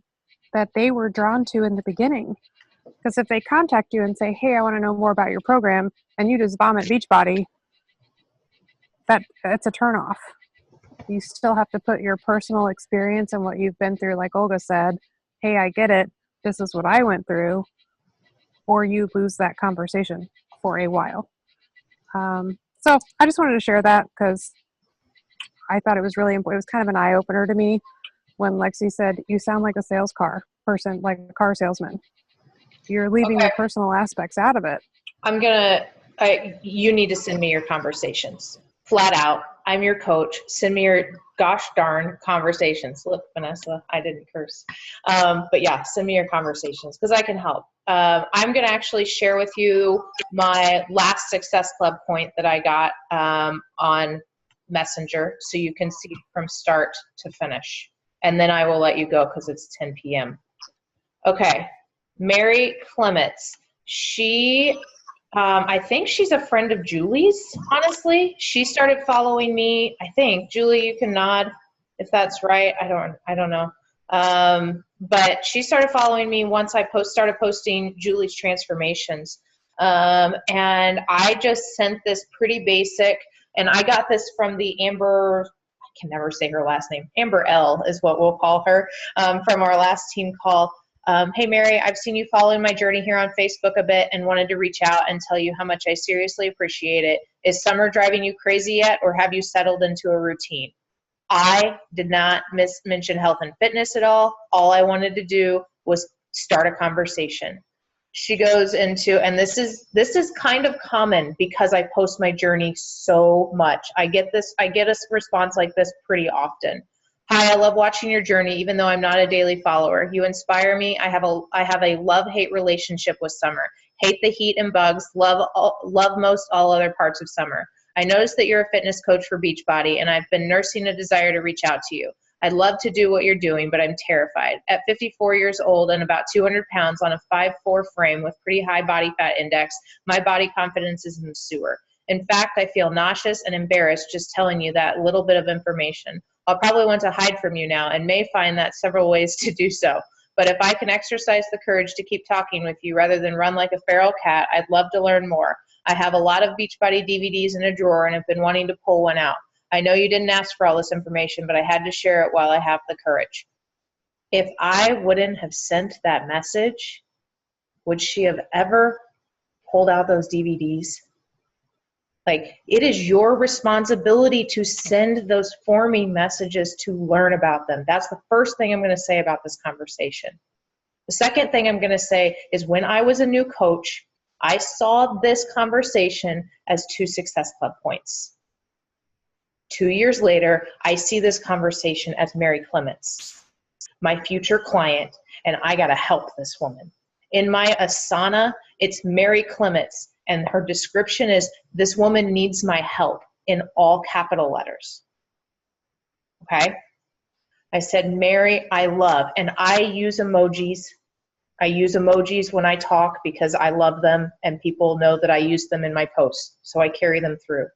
that they were drawn to in the beginning. Because if they contact you and say, hey, I want to know more about your program, and you just vomit Beachbody, that's a turnoff. You still have to put your personal experience and what you've been through, like Olga said, hey, I get it, this is what I went through, or you lose that conversation for a while. So I just wanted to share that because I thought it was really important. It was kind of an eye-opener to me when Lexi said, you sound like a sales car person, like a car salesman. You're leaving the personal aspects out of it. You need to send me your conversations, flat out. I'm your coach. Send me your gosh darn conversations. Look, Vanessa, I didn't curse. But yeah, send me your conversations because I can help. I'm going to actually share with you my last Success Club point that I got on Messenger so you can see from start to finish. And then I will let you go because it's 10 p.m. Okay, Mary Clements. She, I think she's a friend of Julie's, honestly. She started following me, I think. Julie, you can nod if that's right. I don't know. But she started following me once I started posting Julie's transformations. And I just sent this pretty basic, and I got this from the Amber, I can never say her last name, Amber L is what we'll call her, from our last team call. Hey, Mary, I've seen you following my journey here on Facebook a bit and wanted to reach out and tell you how much I seriously appreciate it. Is summer driving you crazy yet, or have you settled into a routine? I did not mention health and fitness at all. All I wanted to do was start a conversation. She goes into, and this is kind of common because I post my journey so much. I get a response like this pretty often. Hi, I love watching your journey, even though I'm not a daily follower. You inspire me. I have a love-hate relationship with summer. Hate the heat and bugs. Love most all other parts of summer. I noticed that you're a fitness coach for Beachbody, and I've been nursing a desire to reach out to you. I'd love to do what you're doing, but I'm terrified. At 54 years old and about 200 pounds on a 5'4" frame with pretty high body fat index, my body confidence is in the sewer. In fact, I feel nauseous and embarrassed just telling you that little bit of information. I'll probably want to hide from you now and may find that several ways to do so. But if I can exercise the courage to keep talking with you rather than run like a feral cat, I'd love to learn more. I have a lot of Beachbody DVDs in a drawer and have been wanting to pull one out. I know you didn't ask for all this information, but I had to share it while I have the courage. If I wouldn't have sent that message, would she have ever pulled out those DVDs? Like, it is your responsibility to send those forming messages to learn about them. That's the first thing I'm going to say about this conversation. The second thing I'm going to say is when I was a new coach, I saw this conversation as 2 Success Club points. 2 years later, I see this conversation as Mary Clements, my future client, and I got to help this woman. In my Asana, it's Mary Clements, and her description is, this woman needs my help, in all capital letters. Okay? I said, Mary, I love, and I use emojis. I use emojis when I talk because I love them, and people know that I use them in my posts, so I carry them through.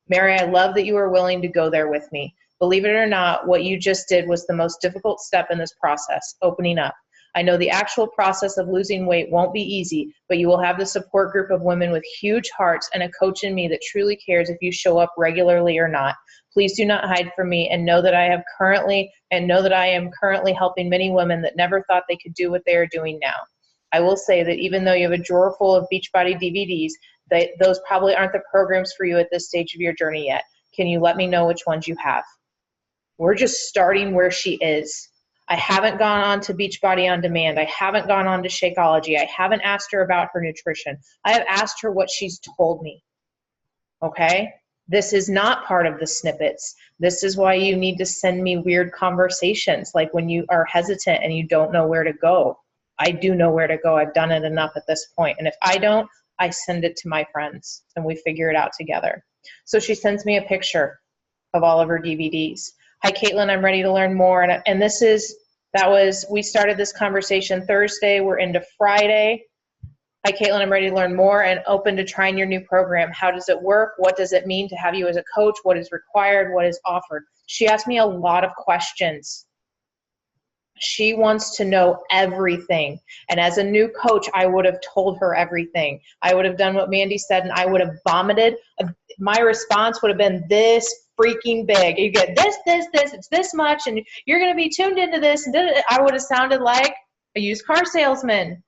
Mary, I love that you are willing to go there with me. Believe it or not, what you just did was the most difficult step in this process, opening up. I know the actual process of losing weight won't be easy, but you will have the support group of women with huge hearts and a coach in me that truly cares if you show up regularly or not. Please do not hide from me and know that I am currently helping many women that never thought they could do what they are doing now. I will say that even though you have a drawer full of Beachbody DVDs, those probably aren't the programs for you at this stage of your journey yet. Can you let me know which ones you have? We're just starting where she is. I haven't gone on to Beachbody On Demand. I haven't gone on to Shakeology. I haven't asked her about her nutrition. I have asked her what she's told me. Okay? This is not part of the snippets. This is why you need to send me weird conversations, like when you are hesitant and you don't know where to go. I do know where to go. I've done it enough at this point. And if I don't, I send it to my friends and we figure it out together. So she sends me a picture of all of her DVDs. Hi, Caitlin, I'm ready to learn more. And we started this conversation Thursday. We're into Friday. Hi, Caitlin, I'm ready to learn more and open to trying your new program. How does it work? What does it mean to have you as a coach? What is required? What is offered? She asked me a lot of questions. She wants to know everything. And as a new coach, I would have told her everything. I would have done what Mandy said, and I would have vomited. My response would have been this freaking big. You get this, it's this much, and you're going to be tuned into this. And I would have sounded like a used car salesman.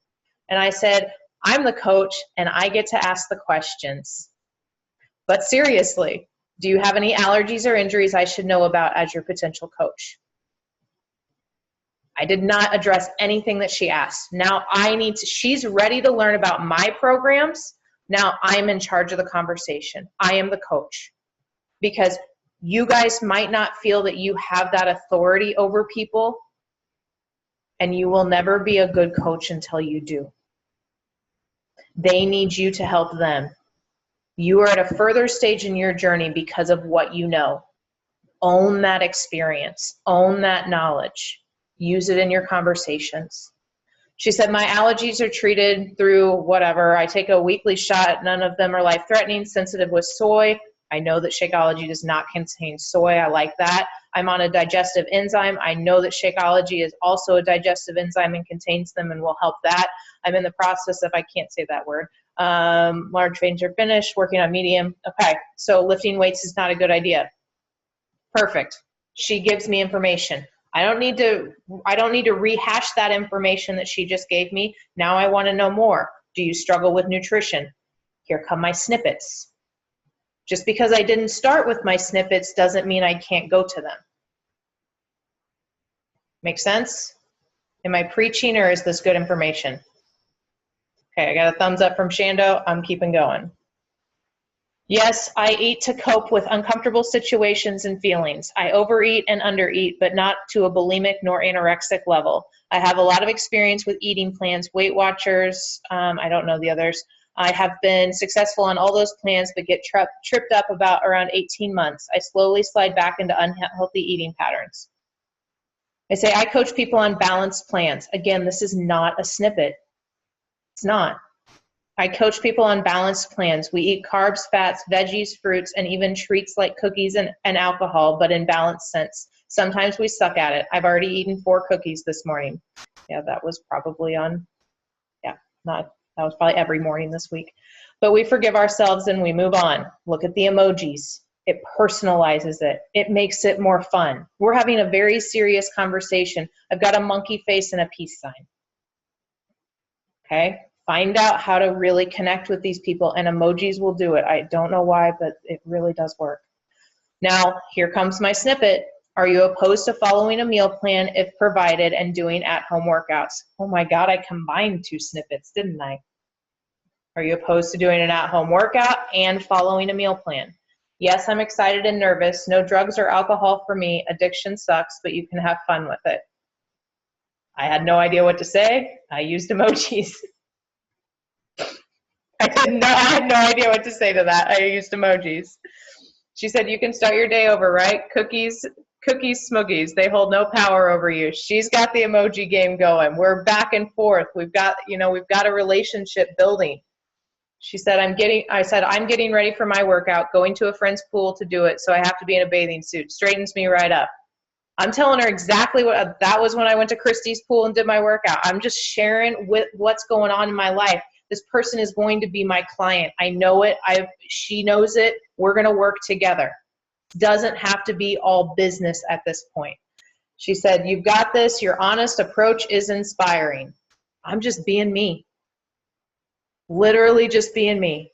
And I said, I'm the coach, and I get to ask the questions. But seriously, do you have any allergies or injuries I should know about as your potential coach? I did not address anything that she asked. Now she's ready to learn about my programs. Now I'm in charge of the conversation. I am the coach. Because You guys might not feel that you have that authority over people, and you will never be a good coach until you do. They need you to help them. You are at a further stage in your journey because of what you know. Own that experience. Own that knowledge. Use it in your conversations. She said, my allergies are treated through whatever. I take a weekly shot. None of them are life-threatening. Sensitive with soy. I know that Shakeology does not contain soy. I like that. I'm on a digestive enzyme. I know that Shakeology is also a digestive enzyme and contains them and will help that. I'm in the process of, I can't say that word, large veins are finished, working on medium. Okay, so lifting weights is not a good idea. Perfect. She gives me information. I don't need to rehash that information that she just gave me. Now I want to know more. Do you struggle with nutrition? Here come my snippets. Just because I didn't start with my snippets doesn't mean I can't go to them. Make sense? Am I preaching, or is this good information? Okay, I got a thumbs up from Shando. I'm keeping going. Yes, I eat to cope with uncomfortable situations and feelings. I overeat and undereat, but not to a bulimic nor anorexic level. I have a lot of experience with eating plans, Weight Watchers, I don't know the others. I have been successful on all those plans, but get tripped up about around 18 months. I slowly slide back into unhealthy eating patterns. I say I coach people on balanced plans. Again, this is not a snippet. It's not. I coach people on balanced plans. We eat carbs, fats, veggies, fruits, and even treats like cookies and alcohol, but in balanced sense. Sometimes we suck at it. I've already eaten 4 cookies this morning. Yeah, that was probably that was probably every morning this week. But we forgive ourselves and we move on. Look at the emojis. It personalizes it. It makes it more fun. We're having a very serious conversation. I've got a monkey face and a peace sign. Okay? Find out how to really connect with these people, and emojis will do it. I don't know why, but it really does work. Now, here comes my snippet. Are you opposed to following a meal plan if provided and doing at-home workouts? Oh my God, I combined 2 snippets, didn't I? Are you opposed to doing an at-home workout and following a meal plan? Yes, I'm excited and nervous. No drugs or alcohol for me. Addiction sucks, but you can have fun with it. I had no idea what to say. I used emojis. I had no idea what to say to that. I used emojis. She said, you can start your day over, right? Cookies, smoogies, they hold no power over you. She's got the emoji game going. We're back and forth. We've got a relationship building. She said, I'm getting ready for my workout, going to a friend's pool to do it, so I have to be in a bathing suit. Straightens me right up. I'm telling her exactly that was when I went to Christy's pool and did my workout. I'm just sharing with what's going on in my life. This person is going to be my client. I know it. She knows it. We're going to work together. Doesn't have to be all business at this point. She said, you've got this. Your honest approach is inspiring. I'm just being me. Literally just being me.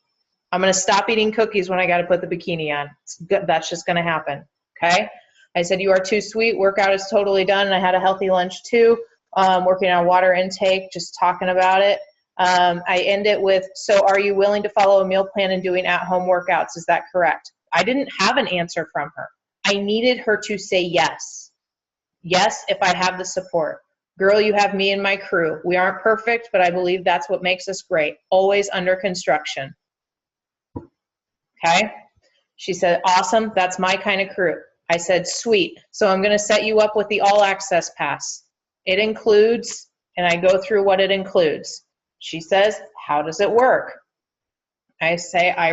I'm going to stop eating cookies when I got to put the bikini on. That's just going to happen. Okay? I said, you are too sweet. Workout is totally done. And I had a healthy lunch too. Working on water intake, just talking about it. I end it with, so are you willing to follow a meal plan and doing at-home workouts? Is that correct? I didn't have an answer from her. I needed her to say yes. Yes, if I have the support. Girl, you have me and my crew. We aren't perfect, but I believe that's what makes us great. Always under construction. Okay? She said, awesome. That's my kind of crew. I said, sweet. So I'm going to set you up with the all access pass. It includes, and I go through what it includes. She says, how does it work? I say, I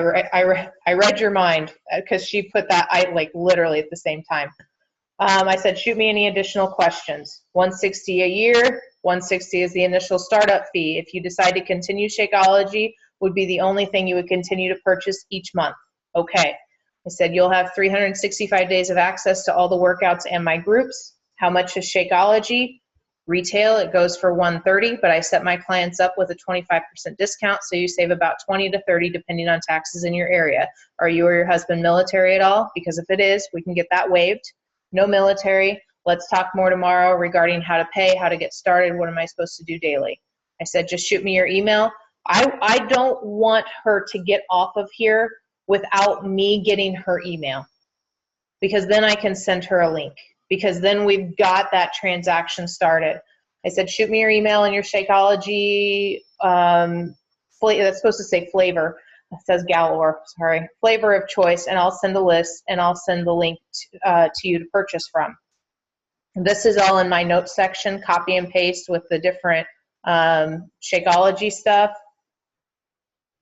read your mind, because she put that literally at the same time. I said, shoot me any additional questions. $160 a year. $160 is the initial startup fee. If you decide to continue Shakeology, would be the only thing you would continue to purchase each month. Okay. I said, you'll have 365 days of access to all the workouts and my groups. How much is Shakeology? Retail, it goes for $130, but I set my clients up with a 25% discount, so you save about 20 to 30 depending on taxes in your area. Are you or your husband military at all? Because if it is, we can get that waived. No military. Let's talk more tomorrow regarding how to pay, how to get started, what am I supposed to do daily? I said, just shoot me your email. I don't want her to get off of here without me getting her email. because then I can send her a link, because then we've got that transaction started. I said, shoot me your email and your Shakeology, that's supposed to say flavor. It says Galore, sorry, flavor of choice, and I'll send a list and I'll send the link to you to purchase from. This is all in my notes section, copy and paste with the different Shakeology stuff.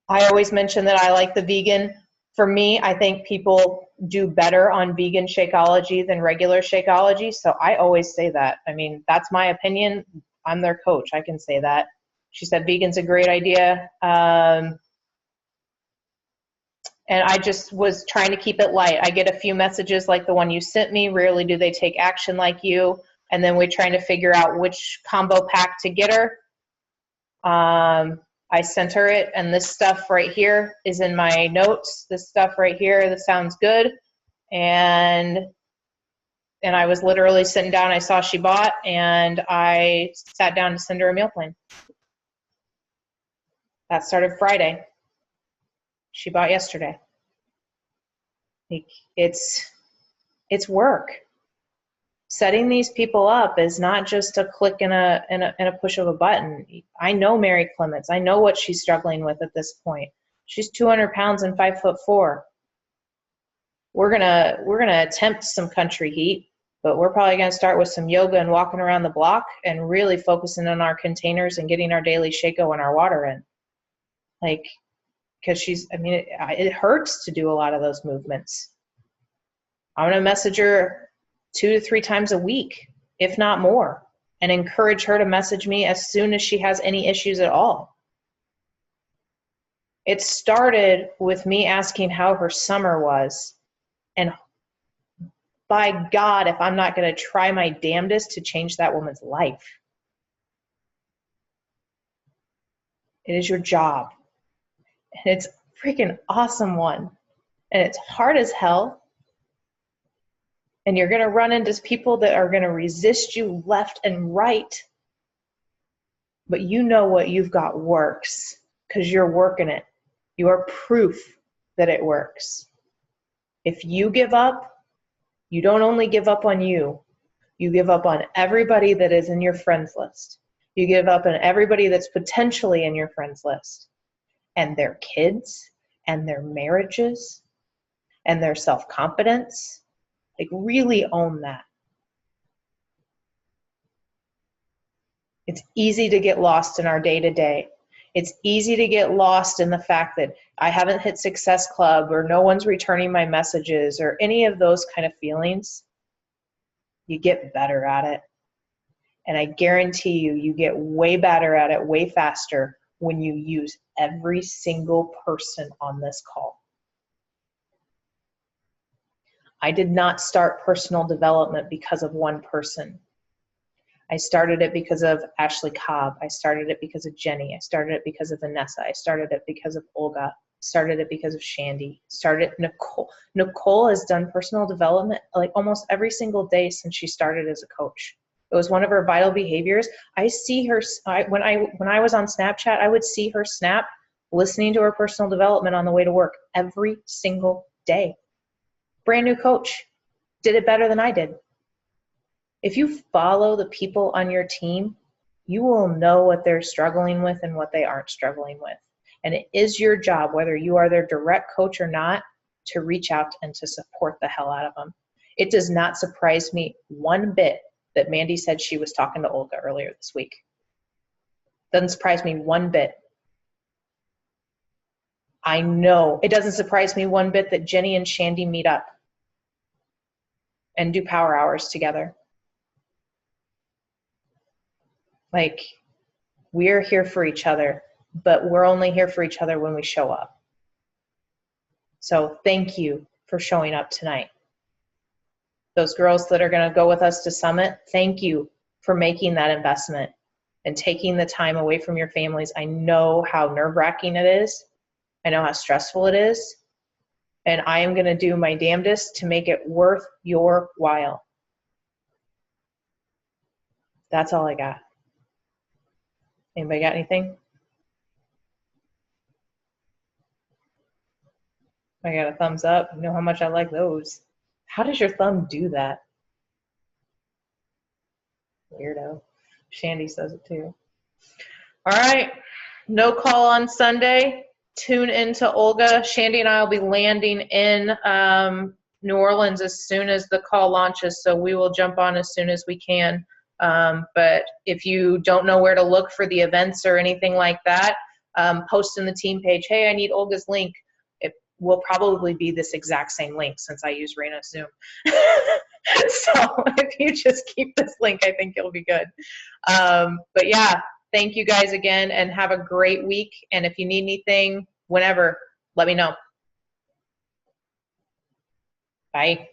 I always mention that I like the vegan. For me, I think people do better on vegan Shakeology than regular Shakeology, so I always say that. I mean, that's my opinion. I'm their coach. I can say that. She said vegan's a great idea. And I just was trying to keep it light. I get a few messages like the one you sent me. Rarely do they take action like you. And then we're trying to figure out which combo pack to get her. I sent her it, and this stuff right here is in my notes. This stuff right here, this sounds good. And I was literally sitting down, I saw she bought, and I sat down to send her a meal plan. That started Friday. She bought yesterday. It's work. Setting these people up is not just a click and a push of a button. I know Mary Clements. I know what she's struggling with at this point. She's 200 pounds and 5'4". We're gonna attempt some country heat, but we're probably gonna start with some yoga and walking around the block and really focusing on our containers and getting our daily Shako and our water in. Like, because it hurts to do a lot of those movements. I'm gonna message her 2 to 3 times a week, if not more, and encourage her to message me as soon as she has any issues at all. It started with me asking how her summer was, and by God, if I'm not going to try my damnedest to change that woman's life. It is your job, and it's a freaking awesome one, and it's hard as hell. And you're going to run into people that are going to resist you left and right. But you know what you've got works because you're working it. You are proof that it works. If you give up, you don't only give up on you. You give up on everybody that is in your friends list. You give up on everybody that's potentially in your friends list. And their kids, and their marriages, and their self-confidence. Like, really own that. It's easy to get lost in our day-to-day. It's easy to get lost in the fact that I haven't hit Success Club or no one's returning my messages or any of those kind of feelings. You get better at it. And I guarantee you, you get way better at it way faster when you use every single person on this call. I did not start personal development because of one person. I started it because of Ashley Cobb. I started it because of Jenny. I started it because of Vanessa. I started it because of Olga. Started it because of Shandy. Started Nicole. Nicole has done personal development like almost every single day since she started as a coach. It was one of her vital behaviors. I see her, when I was on Snapchat, I would see her snap listening to her personal development on the way to work every single day. Brand new coach, did it better than I did. If you follow the people on your team, you will know what they're struggling with and what they aren't struggling with. And it is your job, whether you are their direct coach or not, to reach out and to support the hell out of them. It does not surprise me one bit that Mandy said she was talking to Olga earlier this week. Doesn't surprise me one bit. I know. It doesn't surprise me one bit that Jenny and Shandy meet up and do power hours together. Like, we're here for each other, but we're only here for each other when we show up. So thank you for showing up tonight. Those girls that are going to go with us to Summit, thank you for making that investment and taking the time away from your families. I know how nerve-wracking it is. I know how stressful it is. And I am going to do my damnedest to make it worth your while. That's all I got. Anybody got anything? I got a thumbs up. You know how much I like those. How does your thumb do that? Weirdo. Shandy says it too. All right. No call on Sunday. Tune into Olga. Shandy and I will be landing in New Orleans as soon as the call launches, so we will jump on as soon as we can. But if you don't know where to look for the events or anything like that, post in the team page, hey, I need Olga's link. It will probably be this exact same link since I use Raina Zoom. So if you just keep this link, I think you'll be good. But yeah, thank you guys again and have a great week. And if you need anything, whenever, let me know. Bye.